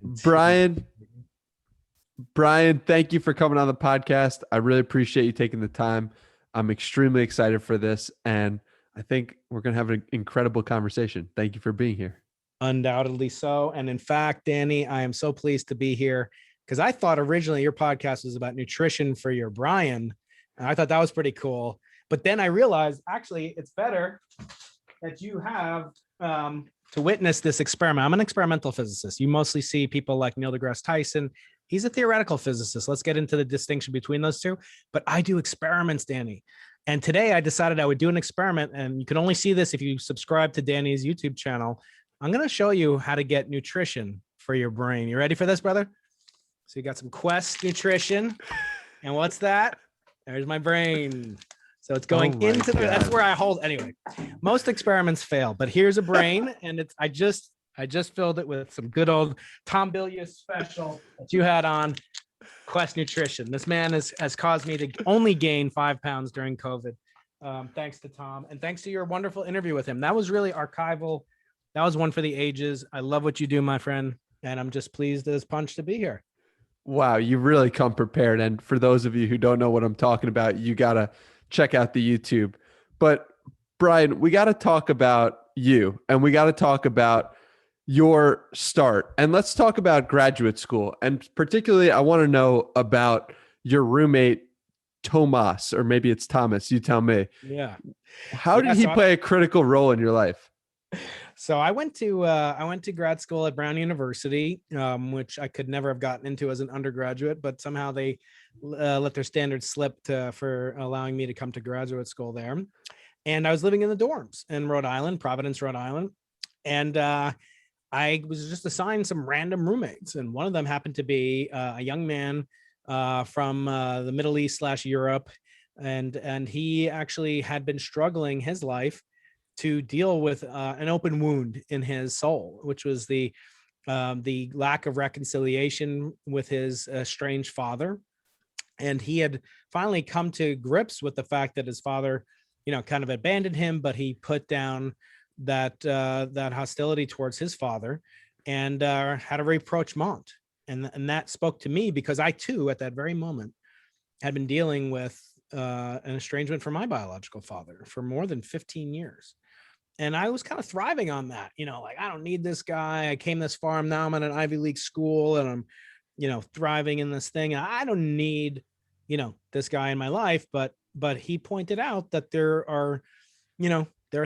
Brian, Brian, thank you for coming on the podcast. I really appreciate you taking the time. I'm extremely excited for this, and I think we're going to have an incredible conversation. Thank you for being here. Undoubtedly so. And in fact, Danny, I am so pleased to be here because I thought originally your podcast was about nutrition for your Brian. And I thought that was pretty cool. But then I realized actually it's better that you have to witness this experiment. I'm an experimental physicist. You mostly see people like Neil deGrasse Tyson. He's a theoretical physicist. Let's get into the distinction between those two. But I do experiments, Danny. And today I decided I would do an experiment. And you can only see this if you subscribe to Danny's YouTube channel. I'm going to show you how to get nutrition for your brain. You ready for this, brother? So you got some Quest nutrition. And what's that? There's my brain. So it's going into that's where I hold. Anyway, most experiments fail, but here's a brain. And it's, I just filled it with some good old Tom Bilyeu special that you had on Quest nutrition. This man has caused me to only gain 5 pounds during COVID. Thanks to Tom. And thanks to your wonderful interview with him. That was really archival. That was one for the ages. I love what you do, my friend. And I'm just pleased as punch to be here. Wow, you really come prepared. And for those of you who don't know what I'm talking about, you got to check out the YouTube. But Brian, we got to talk about you, and we got to talk about your start. And let's talk about graduate school. And particularly, I want to know about your roommate, Tomas, or maybe it's Thomas. You tell me. Yeah. How did he play a critical role in your life? So I went to grad school at Brown University, which I could never have gotten into as an undergraduate, but somehow they let their standards slip for allowing me to come to graduate school there. And I was living in the dorms in Rhode Island, Providence, Rhode Island. And I was just assigned some random roommates. And one of them happened to be a young man from the Middle East / Europe. And he actually had been struggling his life to deal with an open wound in his soul, which was the lack of reconciliation with his estranged father. And he had finally come to grips with the fact that his father, kind of abandoned him, but he put down that hostility towards his father and had a rapprochement. And that spoke to me because I too, at that very moment, had been dealing with an estrangement from my biological father for more than 15 years. And I was kind of thriving on that, like, I don't need this guy. I came this far. Now I'm at an Ivy League school and I'm, thriving in this thing. I don't need, this guy in my life. But he pointed out that there are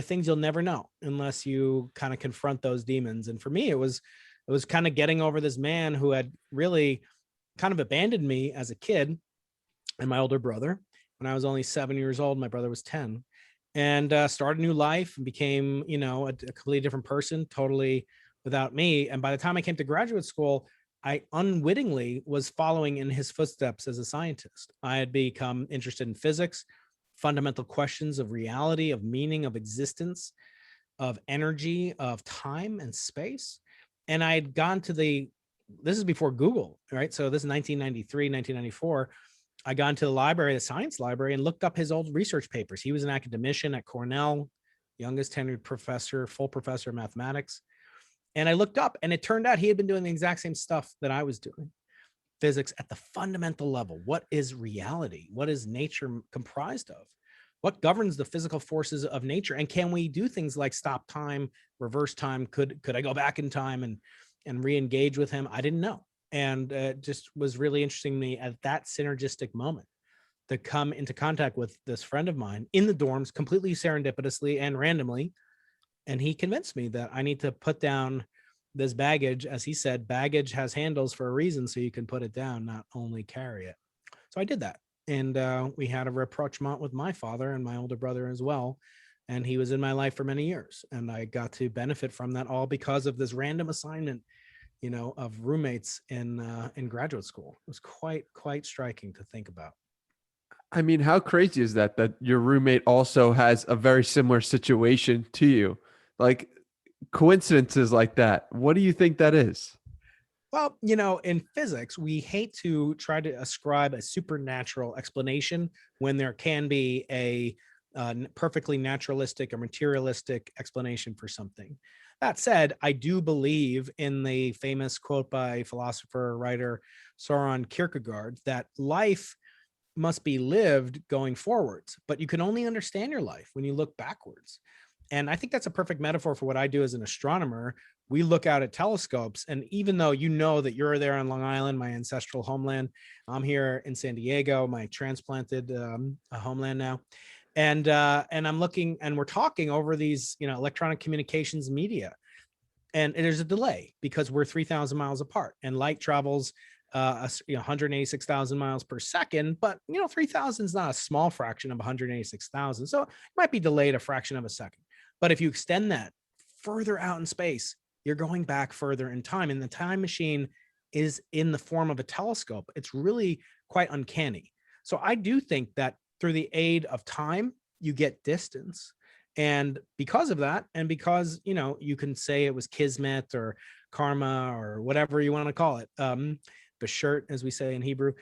things you'll never know unless you kind of confront those demons. And for me, it was kind of getting over this man who had really kind of abandoned me as a kid and my older brother. When I was only 7 years old, my brother was 10. And started a new life and became, a completely different person, totally without me. And by the time I came to graduate school, I unwittingly was following in his footsteps as a scientist. I had become interested in physics, fundamental questions of reality, of meaning, of existence, of energy, of time and space. And I had gone to this is before Google, right? So this is 1993, 1994. I got into the library, the science library, and looked up his old research papers. He was an academician at Cornell, youngest tenured professor, full professor of mathematics. And I looked up, and it turned out he had been doing the exact same stuff that I was doing. Physics at the fundamental level. What is reality? What is nature comprised of? What governs the physical forces of nature? And can we do things like stop time, reverse time? Could I go back in time and re-engage with him? I didn't know. And it just was really interesting to me at that synergistic moment to come into contact with this friend of mine in the dorms, completely serendipitously and randomly. And he convinced me that I need to put down this baggage. As he said, baggage has handles for a reason, so you can put it down, not only carry it. So I did that. And we had a rapprochement with my father and my older brother as well. And he was in my life for many years. And I got to benefit from that all because of this random assignment of roommates in graduate school. It was quite striking to think about. I mean, how crazy is that your roommate also has a very similar situation to you? Like, coincidences like that. What do you think that is? Well, in physics, we hate to try to ascribe a supernatural explanation when there can be a perfectly naturalistic or materialistic explanation for something. That said, I do believe in the famous quote by philosopher, writer Soren Kierkegaard that life must be lived going forwards, but you can only understand your life when you look backwards. And I think that's a perfect metaphor for what I do as an astronomer. We look out at telescopes, and even though you know that you're there on Long Island, my ancestral homeland, I'm here in San Diego, my transplanted homeland now, and I'm looking, and we're talking over these, electronic communications media, and there's a delay because we're 3,000 miles apart, and light travels 186,000 miles per second, but 3,000 is not a small fraction of 186,000, so it might be delayed a fraction of a second. But if you extend that further out in space, you're going back further in time, and the time machine is in the form of a telescope. It's really quite uncanny. So I do think that through the aid of time, you get distance. And because of that, and because, you can say it was kismet or karma or whatever you want to call it, beshert, as we say in Hebrew,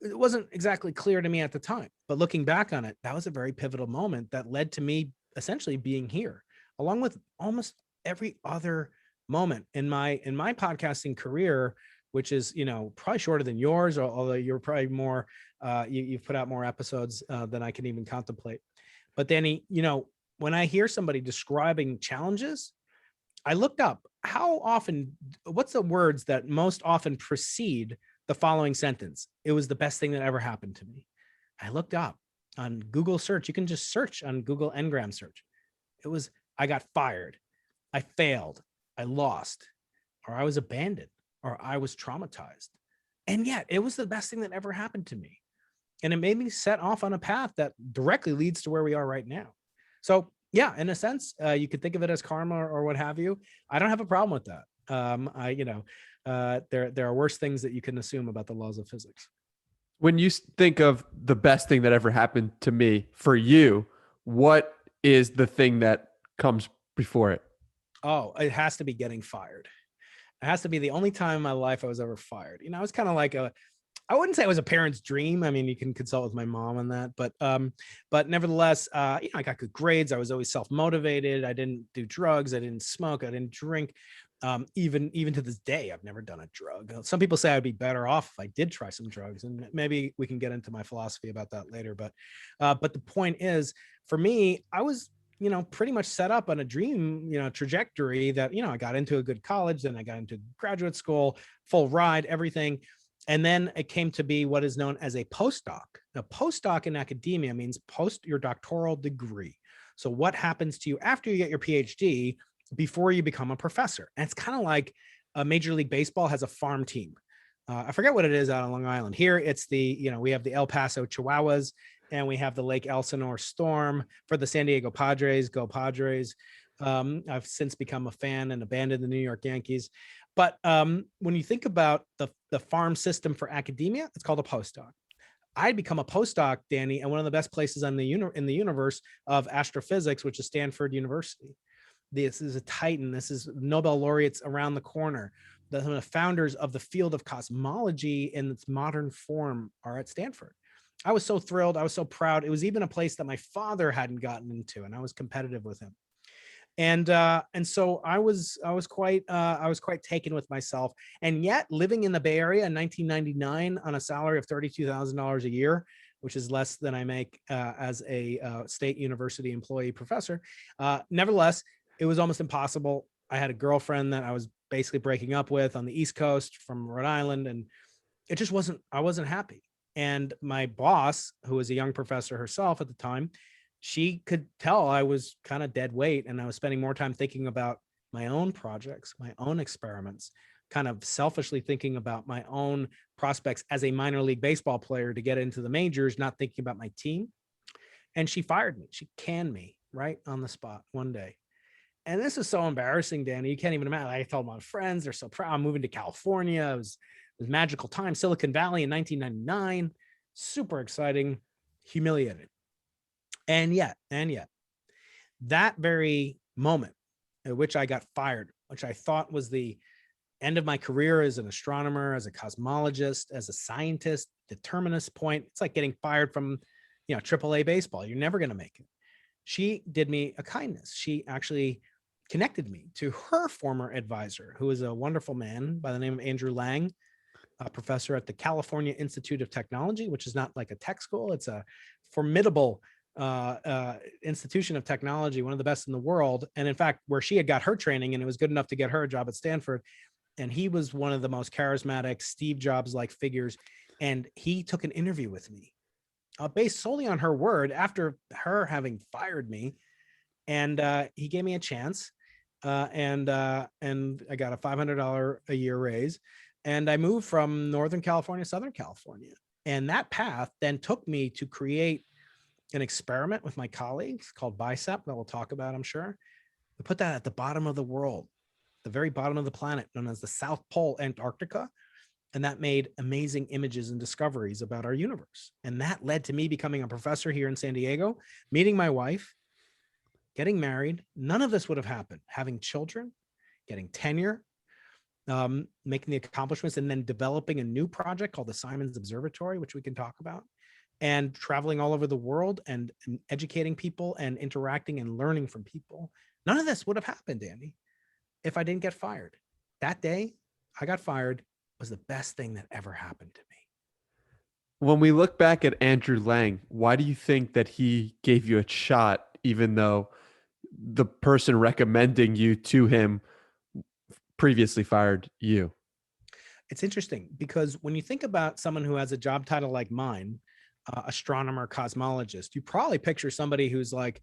it wasn't exactly clear to me at the time. But looking back on it, that was a very pivotal moment that led to me essentially being here, along with almost every other moment in my podcasting career, which is, probably shorter than yours, although you're probably more, you've put out more episodes than I can even contemplate. But Danny, when I hear somebody describing challenges, I looked up what's the words that most often precede the following sentence? It was the best thing that ever happened to me. I looked up on Google search. You can just search on Google Ngram search. It was, I got fired, I failed, I lost, or I was abandoned, or I was traumatized. And yet it was the best thing that ever happened to me. And it made me set off on a path that directly leads to where we are right now. So yeah, in a sense, you could think of it as karma or what have you. I don't have a problem with that. There are worse things that you can assume about the laws of physics. When you think of the best thing that ever happened to me, for you, what is the thing that comes before it? Oh, it has to be getting fired. It has to be the only time in my life I was ever fired. I was kind of like I wouldn't say it was a parent's dream. I mean, you can consult with my mom on that, but nevertheless, I got good grades. I was always self-motivated. I didn't do drugs. I didn't smoke. I didn't drink. Even to this day, I've never done a drug. Some people say I'd be better off if I did try some drugs, and maybe we can get into my philosophy about that later. But the point is, for me, I was, pretty much set up on a dream, trajectory that, I got into a good college, then I got into graduate school, full ride, everything. And then it came to be what is known as a postdoc. A postdoc in academia means post your doctoral degree. So what happens to you after you get your PhD before you become a professor? And it's kind of like Major League Baseball has a farm team. I forget what it is out on Long Island. Here, it's we have the El Paso Chihuahuas, and we have the Lake Elsinore Storm for the San Diego Padres. Go Padres. I've since become a fan and abandoned the New York Yankees. But when you think about the farm system for academia, it's called a postdoc. I'd become a postdoc, Danny, at one of the best places in the universe of astrophysics, which is Stanford University. This is a titan. This is Nobel laureates around the corner. The founders of the field of cosmology in its modern form are at Stanford. I was so thrilled. I was so proud. It was even a place that my father hadn't gotten into, and I was competitive with him. And so I was quite taken with myself. And yet, living in the Bay Area in 1999 on a salary of $32,000 a year, which is less than I make as a state university employee professor, nevertheless, it was almost impossible. I had a girlfriend that I was basically breaking up with on the East Coast from Rhode Island, and it just wasn't. I wasn't happy. And my boss, who was a young professor herself at the time, she could tell I was kind of dead weight, and I was spending more time thinking about my own projects, my own experiments, kind of selfishly thinking about my own prospects as a minor league baseball player to get into the majors, not thinking about my team. And she fired me. She canned me right on the spot one day. And this is so embarrassing, Danny. You can't even imagine. I told my friends, they're so proud. I'm moving to California. It was magical time. Silicon Valley in 1999. Super exciting. Humiliated. And yet, that very moment at which I got fired, which I thought was the end of my career as an astronomer, as a cosmologist, as a scientist, determinist point. It's like getting fired from, AAA baseball. You're never going to make it. She did me a kindness. She actually connected me to her former advisor, who is a wonderful man by the name of Andrew Lang, a professor at the California Institute of Technology, which is not like a tech school. It's a formidable institution of technology, one of the best in the world. And in fact, where she had got her training, and it was good enough to get her a job at Stanford. And he was one of the most charismatic Steve Jobs-like figures. And he took an interview with me based solely on her word after her having fired me. And he gave me a chance. And I got a $500 a year raise. And I moved from Northern California to Southern California. And that path then took me to create an experiment with my colleagues called BICEP that we'll talk about, I'm sure. We put that at the bottom of the world, the very bottom of the planet, known as the South Pole, Antarctica. And that made amazing images and discoveries about our universe. And that led to me becoming a professor here in San Diego, meeting my wife, getting married. None of this would have happened. Having children, getting tenure, making the accomplishments, and then developing a new project called the Simons Observatory, which we can talk about, and traveling all over the world and educating people and interacting and learning from people. None of this would have happened, Andy, if I didn't get fired. That day I got fired was the best thing that ever happened to me. When we look back at Andrew Lang, why do you think that he gave you a shot, even though the person recommending you to him previously fired you? It's interesting because when you think about someone who has a job title like mine, astronomer, cosmologist, you probably picture somebody who's like,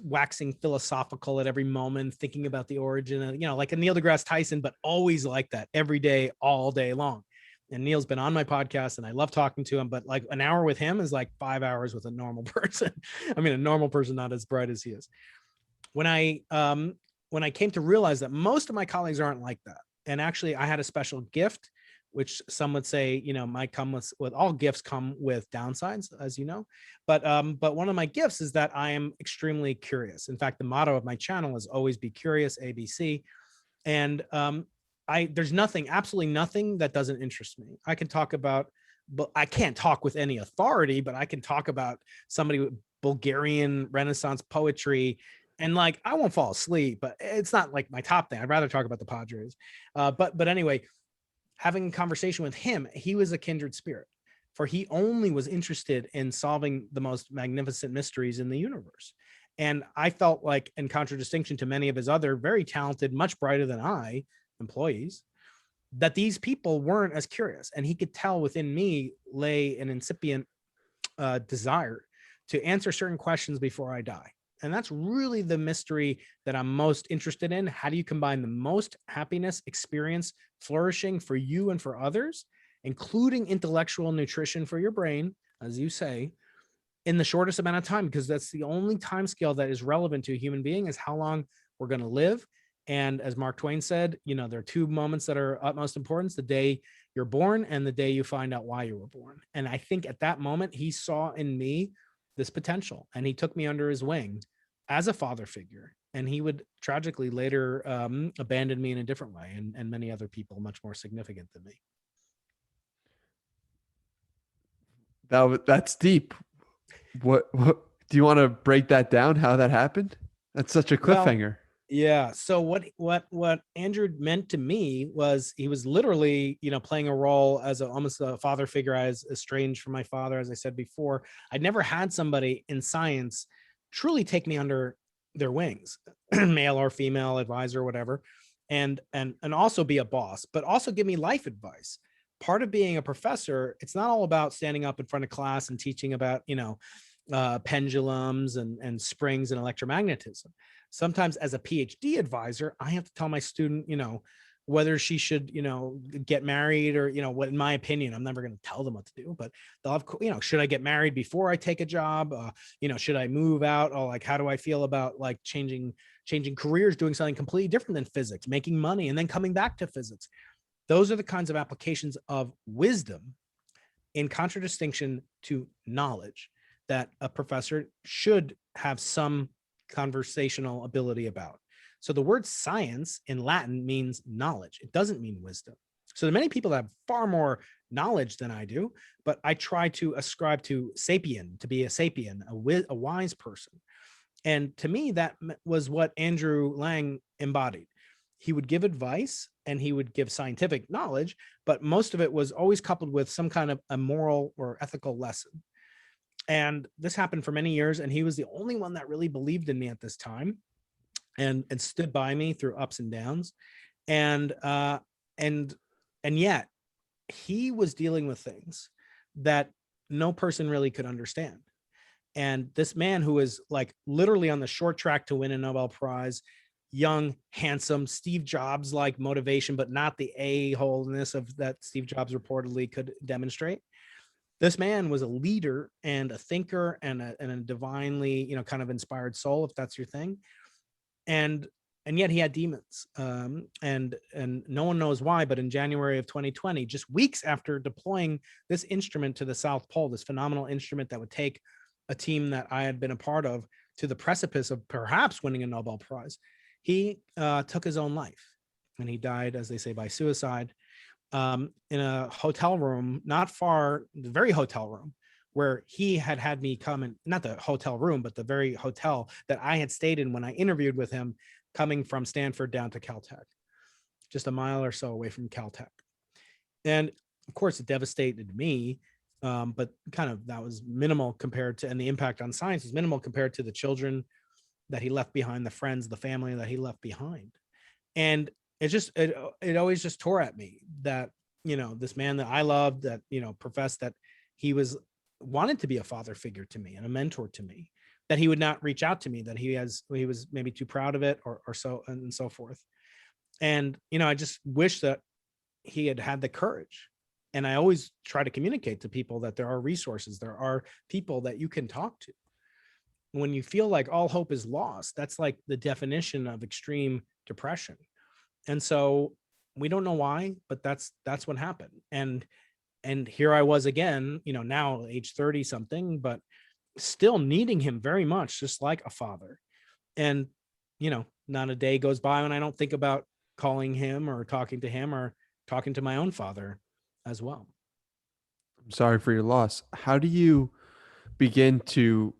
waxing philosophical at every moment, thinking about the origin of, like a Neil deGrasse Tyson, but always like that every day, all day long. And Neil's been on my podcast and I love talking to him, but like an hour with him is like 5 hours with a normal person. I mean, a normal person, not as bright as he is. When I came to realize that most of my colleagues aren't like that. And actually I had a special gift, which some would say, might come with all gifts come with downsides, as you know. But one of my gifts is that I am extremely curious. In fact, the motto of my channel is always be curious, ABC. And there's nothing, absolutely nothing that doesn't interest me. I can talk about, but I can't talk with any authority, but I can talk about somebody with Bulgarian Renaissance poetry. And like, I won't fall asleep, but it's not like my top thing. I'd rather talk about the Padres. But anyway, having a conversation with him, he was a kindred spirit, for he only was interested in solving the most magnificent mysteries in the universe. And I felt like, in contradistinction to many of his other very talented, much brighter than I employees, that these people weren't as curious. And he could tell within me lay an incipient desire to answer certain questions before I die. And that's really the mystery that I'm most interested in. How do you combine the most happiness, experience, flourishing for you and for others, including intellectual nutrition for your brain, as you say, in the shortest amount of time? Because that's the only time scale that is relevant to a human being, is how long we're going to live. And as Mark Twain said, there are two moments that are utmost importance: the day you're born and the day you find out why you were born. And I think at that moment, he saw in me this potential, and he took me under his wing as a father figure. And he would tragically later abandon me in a different way, and many other people much more significant than me. That's deep. What do you want to break that down? How that happened? That's such a cliffhanger. Yeah. So what Andrew meant to me was, he was literally, playing a role as almost a father figure. I was estranged from my father, as I said before. I'd never had somebody in science truly take me under their wings, male or female advisor, whatever, and also be a boss, but also give me life advice. Part of being a professor, it's not all about standing up in front of class and teaching about, pendulums and springs and electromagnetism. Sometimes as a PhD advisor, I have to tell my student, whether she should, get married or, what, in my opinion, I'm never going to tell them what to do, but they'll have, should I get married before I take a job? Should I move out? Or like, how do I feel about like changing careers, doing something completely different than physics, making money, and then coming back to physics? Those are the kinds of applications of wisdom, in contradistinction to knowledge, that a professor should have some conversational ability about. So the word science in Latin means knowledge. It doesn't mean wisdom. So there are many people that have far more knowledge than I do, but I try to ascribe to sapien, to be a sapien, a wise person. And to me, that was what Andrew Lang embodied. He would give advice and he would give scientific knowledge, but most of it was always coupled with some kind of a moral or ethical lesson. And this happened for many years. And he was the only one that really believed in me at this time and stood by me through ups and downs. And, and, and yet he was dealing with things that no person really could understand. And this man who is like literally on the short track to win a Nobel Prize, young, handsome, Steve Jobs like motivation, but not the a-holeness of that Steve Jobs reportedly could demonstrate. This man was a leader and a thinker and a divinely, kind of inspired soul, if that's your thing. And yet he had demons. And no one knows why, but in January of 2020, just weeks after deploying this instrument to the South Pole, this phenomenal instrument that would take a team that I had been a part of to the precipice of perhaps winning a Nobel Prize, he took his own life. And he died, as they say, by suicide, in a hotel room, not far, the very hotel room where he had me come in, not the hotel room, but the very hotel that I had stayed in when I interviewed with him, coming from Stanford down to Caltech, just a mile or so away from Caltech. And of course, it devastated me, but kind of that was minimal compared to, and the impact on science was minimal compared to the children that he left behind, the friends, the family that he left behind. And it always just tore at me that, this man that I loved, that, professed that he wanted to be a father figure to me and a mentor to me, that he would not reach out to me, that he was maybe too proud of it or so and so forth. And, I just wish that he had the courage. And I always try to communicate to people that there are resources, there are people that you can talk to. When you feel like all hope is lost, that's like the definition of extreme depression. And so we don't know why, but that's what happened. And here I was again, now age 30 something, but still needing him very much, just like a father. And, not a day goes by when I don't think about calling him or talking to him or talking to my own father as well. I'm sorry for your loss. How do you begin to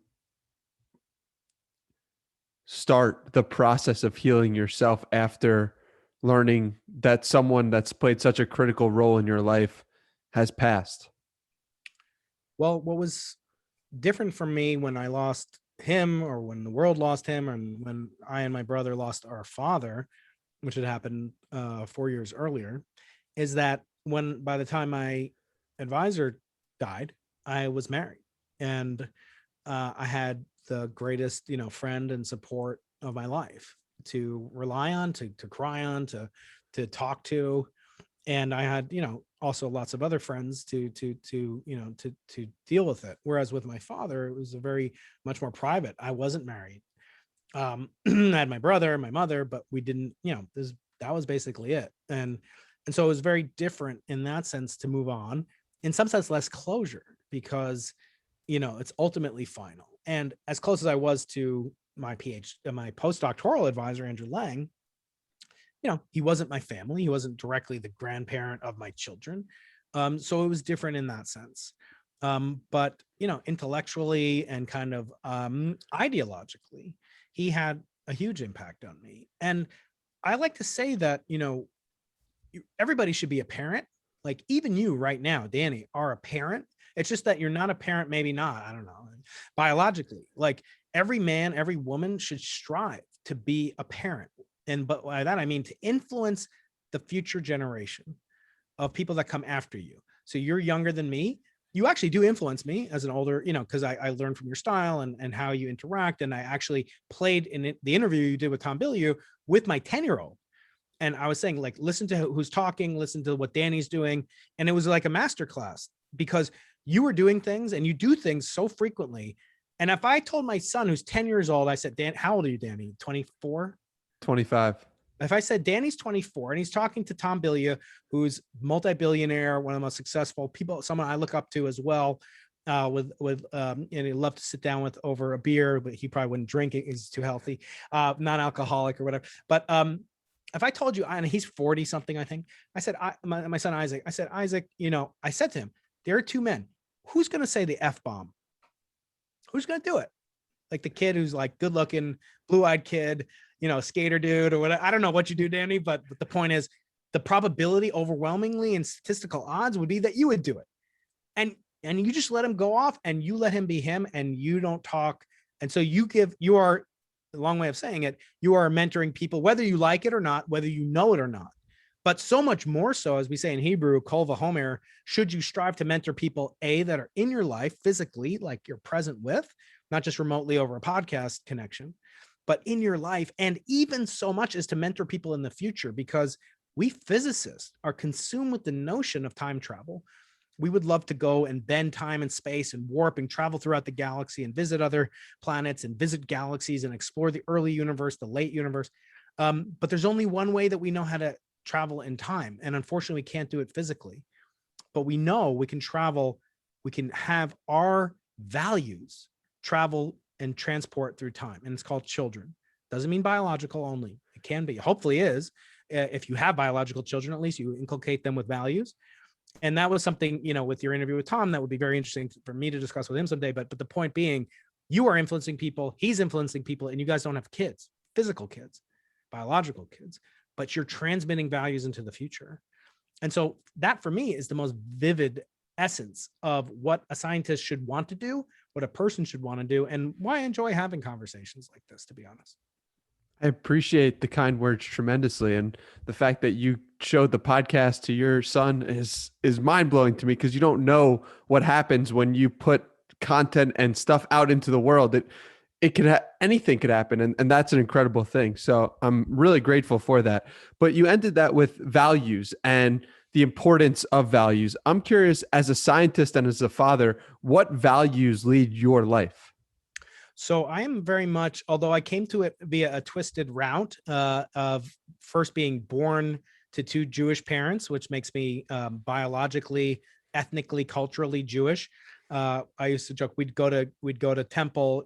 start the process of healing yourself after learning that someone that's played such a critical role in your life has passed? Well, what was different for me when I lost him, or when the world lost him, and when I and my brother lost our father, which had happened 4 years earlier, is that by the time my advisor died, I was married, and I had the greatest, friend and support of my life to rely on, to cry on, to talk to. And I had, also lots of other friends to deal with it. Whereas with my father, it was a very much more private. I wasn't married. I had my brother, my mother, but we didn't, that was basically it. And so it was very different in that sense to move on. In some sense, less closure, because, it's ultimately final. And as close as I was to my my postdoctoral advisor, Andrew Lang, he wasn't my family. He wasn't directly the grandparent of my children. So it was different in that sense. But, intellectually and kind of ideologically, he had a huge impact on me. And I like to say that, everybody should be a parent. Like even you right now, Danny, are a parent. It's just that you're not a parent, maybe not, I don't know, biologically. Like every man, every woman should strive to be a parent. But by that, I mean to influence the future generation of people that come after you. So you're younger than me. You actually do influence me as an older, because I learned from your style and how you interact. And I actually played in the interview you did with Tom Bilyeu with my 10-year-old. And I was saying, like, listen to who's talking, listen to what Danny's doing. And it was like a masterclass, because you were doing things and you do things so frequently. And if I told my son, who's 10 years old, I said, Dan, how old are you, Danny? 24? 25. If I said Danny's 24 and he's talking to Tom Bilyeu, who's multi-billionaire, one of the most successful people, someone I look up to as well, and he'd love to sit down with over a beer, but he probably wouldn't drink it. He's too healthy, non-alcoholic or whatever. But if I told you, and he's 40 something, I think, I said, my son Isaac, I said, Isaac, I said to him, there are two men. Who's going to say the F bomb? Who's going to do it? like the kid who's like good looking, blue-eyed kid, skater dude or whatever. I don't know what you do, Danny, but the point is the probability overwhelmingly in statistical odds would be that you would do it. And you just let him go off and you let him be him and you don't talk. And so you are a long way of saying it. You are mentoring people, whether you like it or not, whether you know it or not. But so much more so, as we say in Hebrew, kol vahomer, should you strive to mentor people, that are in your life physically, like you're present with, not just remotely over a podcast connection, but in your life. And even so much as to mentor people in the future, because we physicists are consumed with the notion of time travel. We would love to go and bend time and space and warp and travel throughout the galaxy and visit other planets and visit galaxies and explore the early universe, the late universe. But there's only one way that we know how to travel in time. And unfortunately, we can't do it physically. But we know we can travel, we can have our values travel and transport through time. And it's called children. Doesn't mean biological only. It can be, hopefully is. If you have biological children, at least you inculcate them with values. And that was something, with your interview with Tom, that would be very interesting for me to discuss with him someday. But the point being, you are influencing people, he's influencing people, and you guys don't have kids, physical kids, biological kids, but you're transmitting values into the future. And so that for me is the most vivid essence of what a scientist should want to do, what a person should want to do, and why I enjoy having conversations like this, to be honest. I appreciate the kind words tremendously, and the fact that you showed the podcast to your son is mind blowing to me, because you don't know what happens when you put content and stuff out into the world. It could anything could happen, and that's an incredible thing. So I'm really grateful for that. But you ended that with values and the importance of values. I'm curious, as a scientist and as a father, what values lead your life? So I am very much, although I came to it via a twisted route of first being born to two Jewish parents, which makes me biologically, ethnically, culturally Jewish. I used to joke we'd go to temple,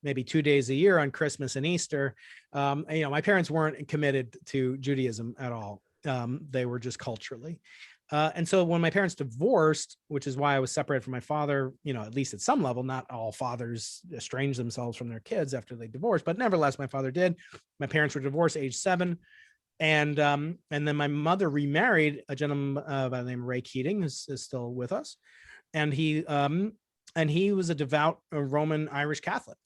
maybe 2 days a year on Christmas and Easter. My parents weren't committed to Judaism at all. They were just culturally. And so when my parents divorced, which is why I was separated from my father, at least at some level, not all fathers estrange themselves from their kids after they divorced, but nevertheless, my father did. My parents were divorced age 7. And then my mother remarried a gentleman by the name of Ray Keating, who's is still with us. And he was a devout Roman Irish Catholic.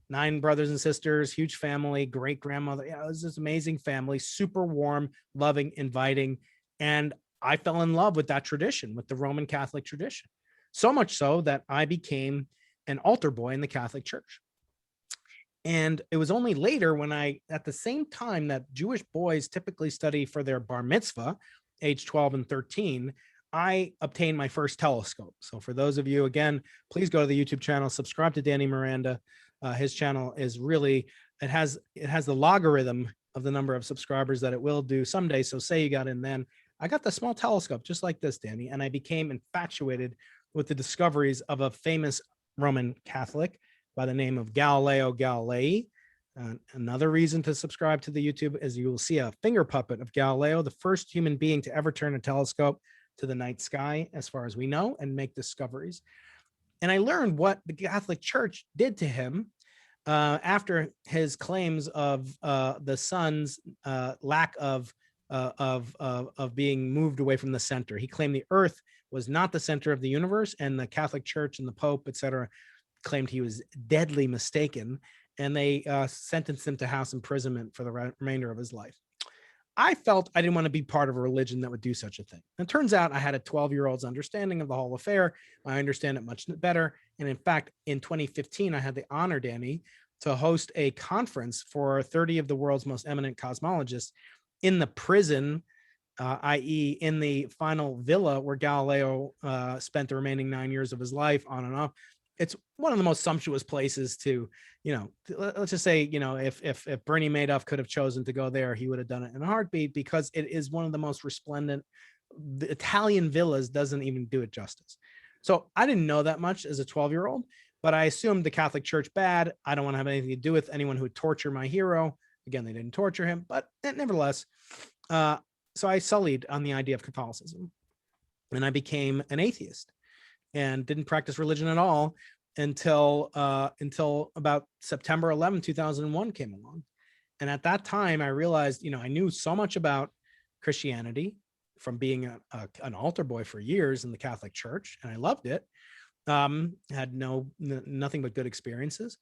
9 brothers and sisters, huge family, great grandmother. It was this amazing family, super warm, loving, inviting. And I fell in love with that tradition, with the Roman Catholic tradition. So much so that I became an altar boy in the Catholic Church. And it was only later when at the same time that Jewish boys typically study for their bar mitzvah, age 12 and 13, I obtained my first telescope. So for those of you, again, please go to the YouTube channel, subscribe to Danny Miranda. His channel is really, it has the logarithm of the number of subscribers that it will do someday. So say you got in then. I got the small telescope just like this, Danny, and I became infatuated with the discoveries of a famous Roman Catholic by the name of Galileo Galilei. Another reason to subscribe to the YouTube is you will see a finger puppet of Galileo, the first human being to ever turn a telescope to the night sky, as far as we know, and make discoveries. And I learned what the Catholic Church did to him after his claims of the sun's lack of being moved away from the center. He claimed the Earth was not the center of the universe, and the Catholic Church and the Pope, etc., claimed he was deadly mistaken, and they sentenced him to house imprisonment for the remainder of his life. I felt I didn't want to be part of a religion that would do such a thing. And it turns out I had a 12-year-old's understanding of the whole affair. I understand it much better. And in fact, in 2015, I had the honor, Danny, to host a conference for 30 of the world's most eminent cosmologists in the prison, i.e. in the final villa where Galileo spent the remaining 9 years of his life, on and off. It's one of the most sumptuous places to, let's just say, if Bernie Madoff could have chosen to go there, he would have done it in a heartbeat, because it is one of the most resplendent. The Italian villas doesn't even do it justice. So I didn't know that much as a 12-year-old, but I assumed the Catholic Church bad. I don't want to have anything to do with anyone who would torture my hero. Again, they didn't torture him, but nevertheless. So I sullied on the idea of Catholicism, and I became an atheist and didn't practice religion at all. until about September 11, 2001 came along. And at that time, I realized, I knew so much about Christianity from being an altar boy for years in the Catholic Church, and I loved it. Had nothing but good experiences.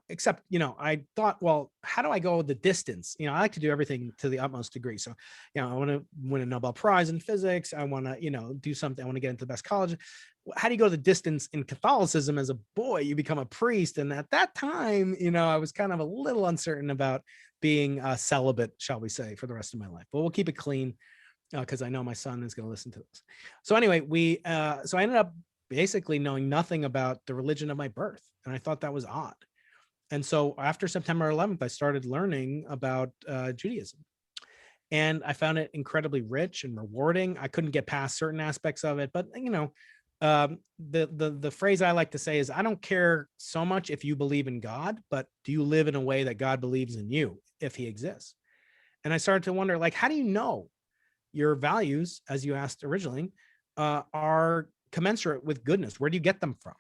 Except, I thought, well, how do I go the distance? I like to do everything to the utmost degree. So, I want to win a Nobel Prize in physics. I want to, do something. I want to get into the best college. How do you go the distance in Catholicism? As a boy, you become a priest. And at that time, I was kind of a little uncertain about being celibate, shall we say, for the rest of my life. But we'll keep it clean because I know my son is going to listen to this. So anyway, so I ended up basically knowing nothing about the religion of my birth. And I thought that was odd. And so after September 11th, I started learning about Judaism. And I found it incredibly rich and rewarding. I couldn't get past certain aspects of it, but the phrase I like to say is, I don't care so much if you believe in God, but do you live in a way that God believes in you, if he exists? And I started to wonder, like, how do you know your values, as you asked originally, are commensurate with goodness? Where do you get them from?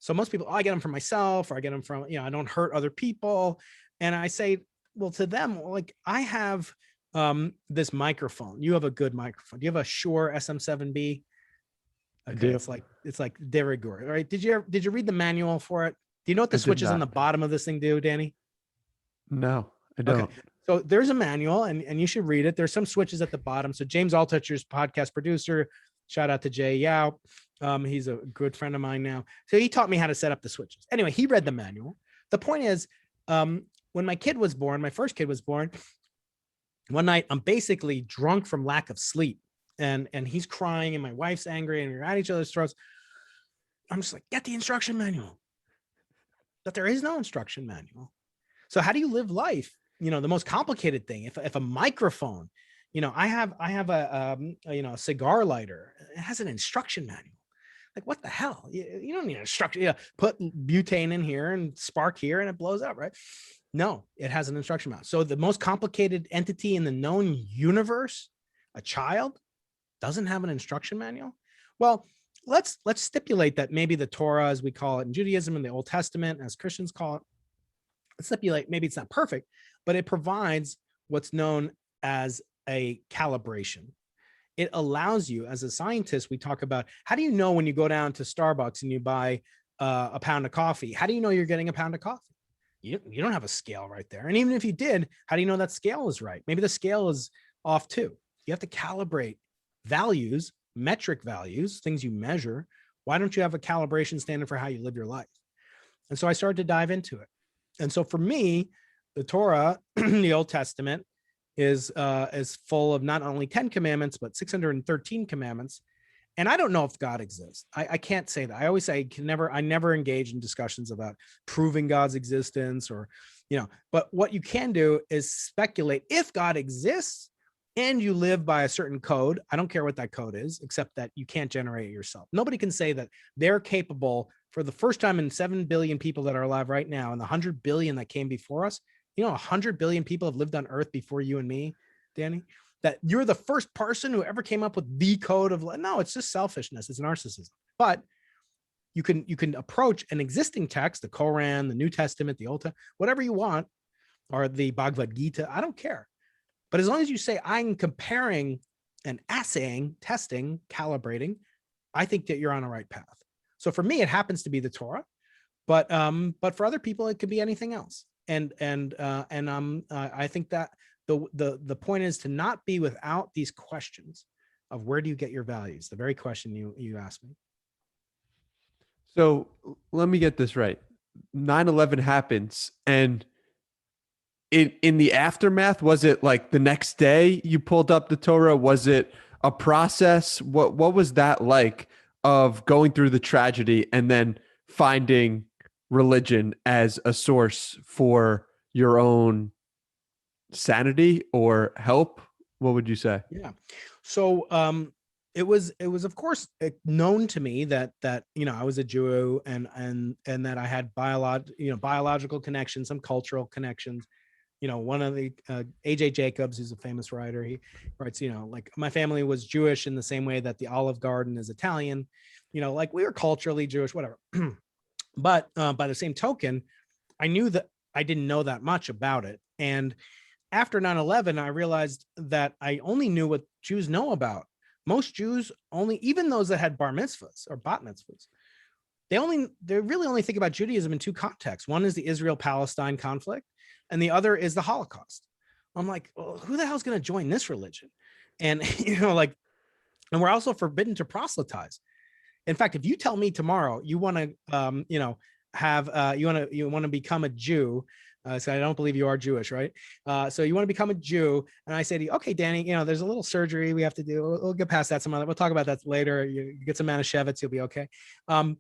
So most people, I get them from myself, or I get them from, I don't hurt other people. And I say, well, to them, like, I have this microphone. You have a good microphone. Do you have a Shure SM7B? Okay, it's like de rigueur, right? Did you read the manual for it? Do you know what the switches on the bottom of this thing do, Danny? No, I don't. Okay. So there's a manual, and you should read it. There's some switches at the bottom. So James Altucher's podcast producer, shout out to Jay Yao. He's a good friend of mine now. So he taught me how to set up the switches. Anyway, he read the manual. The point is, when my kid was born, my first kid was born, one night I'm basically drunk from lack of sleep, and he's crying and my wife's angry and we're at each other's throats. I'm just like, get the instruction manual. But there is no instruction manual. So how do you live life? The most complicated thing, if a microphone, I have a cigar lighter, it has an instruction manual. Like, what the hell? You don't need an instruction. Put butane in here and spark here and it blows up, right? No, it has an instruction manual. So the most complicated entity in the known universe, a child, doesn't have an instruction manual. Well, let's stipulate that maybe the Torah, as we call it in Judaism, and the Old Testament, as Christians call it, let's stipulate maybe it's not perfect, but it provides what's known as a calibration. It allows you, as a scientist, we talk about, how do you know when you go down to Starbucks and you buy a pound of coffee? How do you know you're getting a pound of coffee? You don't have a scale right there. And even if you did, how do you know that scale is right? Maybe the scale is off too. You have to calibrate values, metric values, things you measure. Why don't you have a calibration standard for how you live your life? And so I started to dive into it. And so for me, the Torah, the Old Testament, is full of not only 10 commandments, but 613 commandments. And I don't know if God exists. I can't say that. I always say I never engage in discussions about proving God's existence but what you can do is speculate if God exists and you live by a certain code. I don't care what that code is, except that you can't generate it yourself. Nobody can say that they're capable, for the first time in 7 billion people that are alive right now and the 100 billion that came before us. 100 billion people have lived on Earth before you and me, Danny, that you're the first person who ever came up with the code of, no, it's just selfishness. It's narcissism. But you can approach an existing text, the Quran, the New Testament, the Old Testament, whatever you want, or the Bhagavad Gita. I don't care. But as long as you say, I'm comparing and assaying, testing, calibrating, I think that you're on the right path. So for me, it happens to be the Torah, but for other people, it could be anything else. And I think that the point is to not be without these questions of where do you get your values? The very question you asked me. So let me get this right. 9/11 happens, and in the aftermath, was it like the next day you pulled up the Torah? Was it a process? What was that like, of going through the tragedy and then finding religion as a source for your own sanity or help? What would you say? Yeah. So it was of course known to me that I was a Jew and that I had biological connections, some cultural connections. One of the AJ Jacobs, who's a famous writer, he writes, like, my family was Jewish in the same way that the Olive Garden is Italian, like we were culturally Jewish, whatever. But by the same token, I knew that I didn't know that much about it. And after 9/11, I realized that I only knew what Jews know about. Most Jews only, even those that had bar mitzvahs or bat mitzvahs, they really only think about Judaism in two contexts. One is the Israel-Palestine conflict, and the other is the Holocaust. I'm like, well, who the hell's going to join this religion? And like, and we're also forbidden to proselytize. In fact, if you tell me tomorrow you want to, have you want to become a Jew, so I don't believe you are Jewish, right? So you want to become a Jew, and I say to you, okay, Danny, there's a little surgery we have to do. We'll get past that some other. We'll talk about that later. You get some Manischewitz, you'll be okay. I'm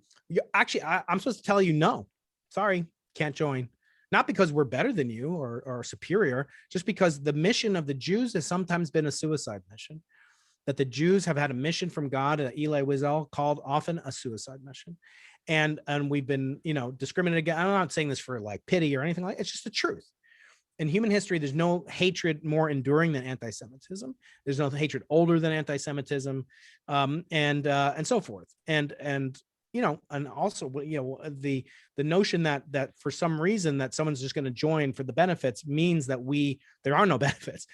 supposed to tell you no. Sorry, can't join. Not because we're better than you or superior, just because the mission of the Jews has sometimes been a suicide mission. That the Jews have had a mission from God, Eli Wiesel called often a suicide mission. And we've been, discriminated against. I'm not saying this for like pity or anything like it's just the truth. In human history, there's no hatred more enduring than anti-Semitism. There's no hatred older than anti-Semitism, and so forth. And also, the notion that for some reason that someone's just going to join for the benefits means that there are no benefits.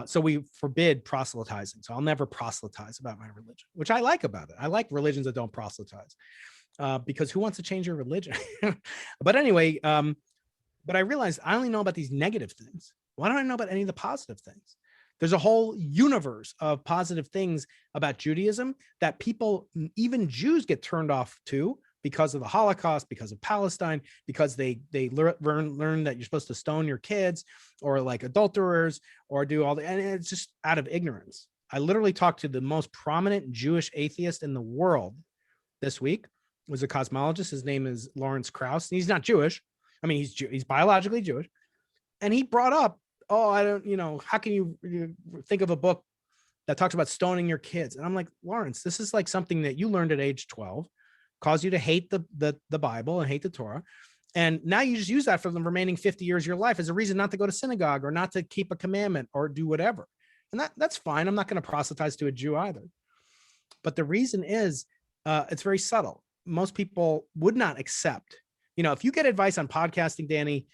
So we forbid proselytizing. So I'll never proselytize about my religion, which I like about it. I like religions that don't proselytize, because who wants to change your religion? But anyway, but I realized I only know about these negative things. Why don't I know about any of the positive things? There's a whole universe of positive things about Judaism that people, even Jews, get turned off to because of the Holocaust, because of Palestine, because they learn that you're supposed to stone your kids, or like adulterers, or do all and it's just out of ignorance. I literally talked to the most prominent Jewish atheist in the world this week. It was a cosmologist. His name is Lawrence Krauss. He's not Jewish. I mean, he's biologically Jewish. And he brought up, oh, I don't, how can you think of a book that talks about stoning your kids? And I'm like, Lawrence, this is like something that you learned at age 12, caused you to hate the Bible and hate the Torah. And now you just use that for the remaining 50 years of your life as a reason not to go to synagogue or not to keep a commandment or do whatever. And that's fine. I'm not going to proselytize to a Jew either. But the reason is, it's very subtle. Most people would not accept, if you get advice on podcasting, Danny,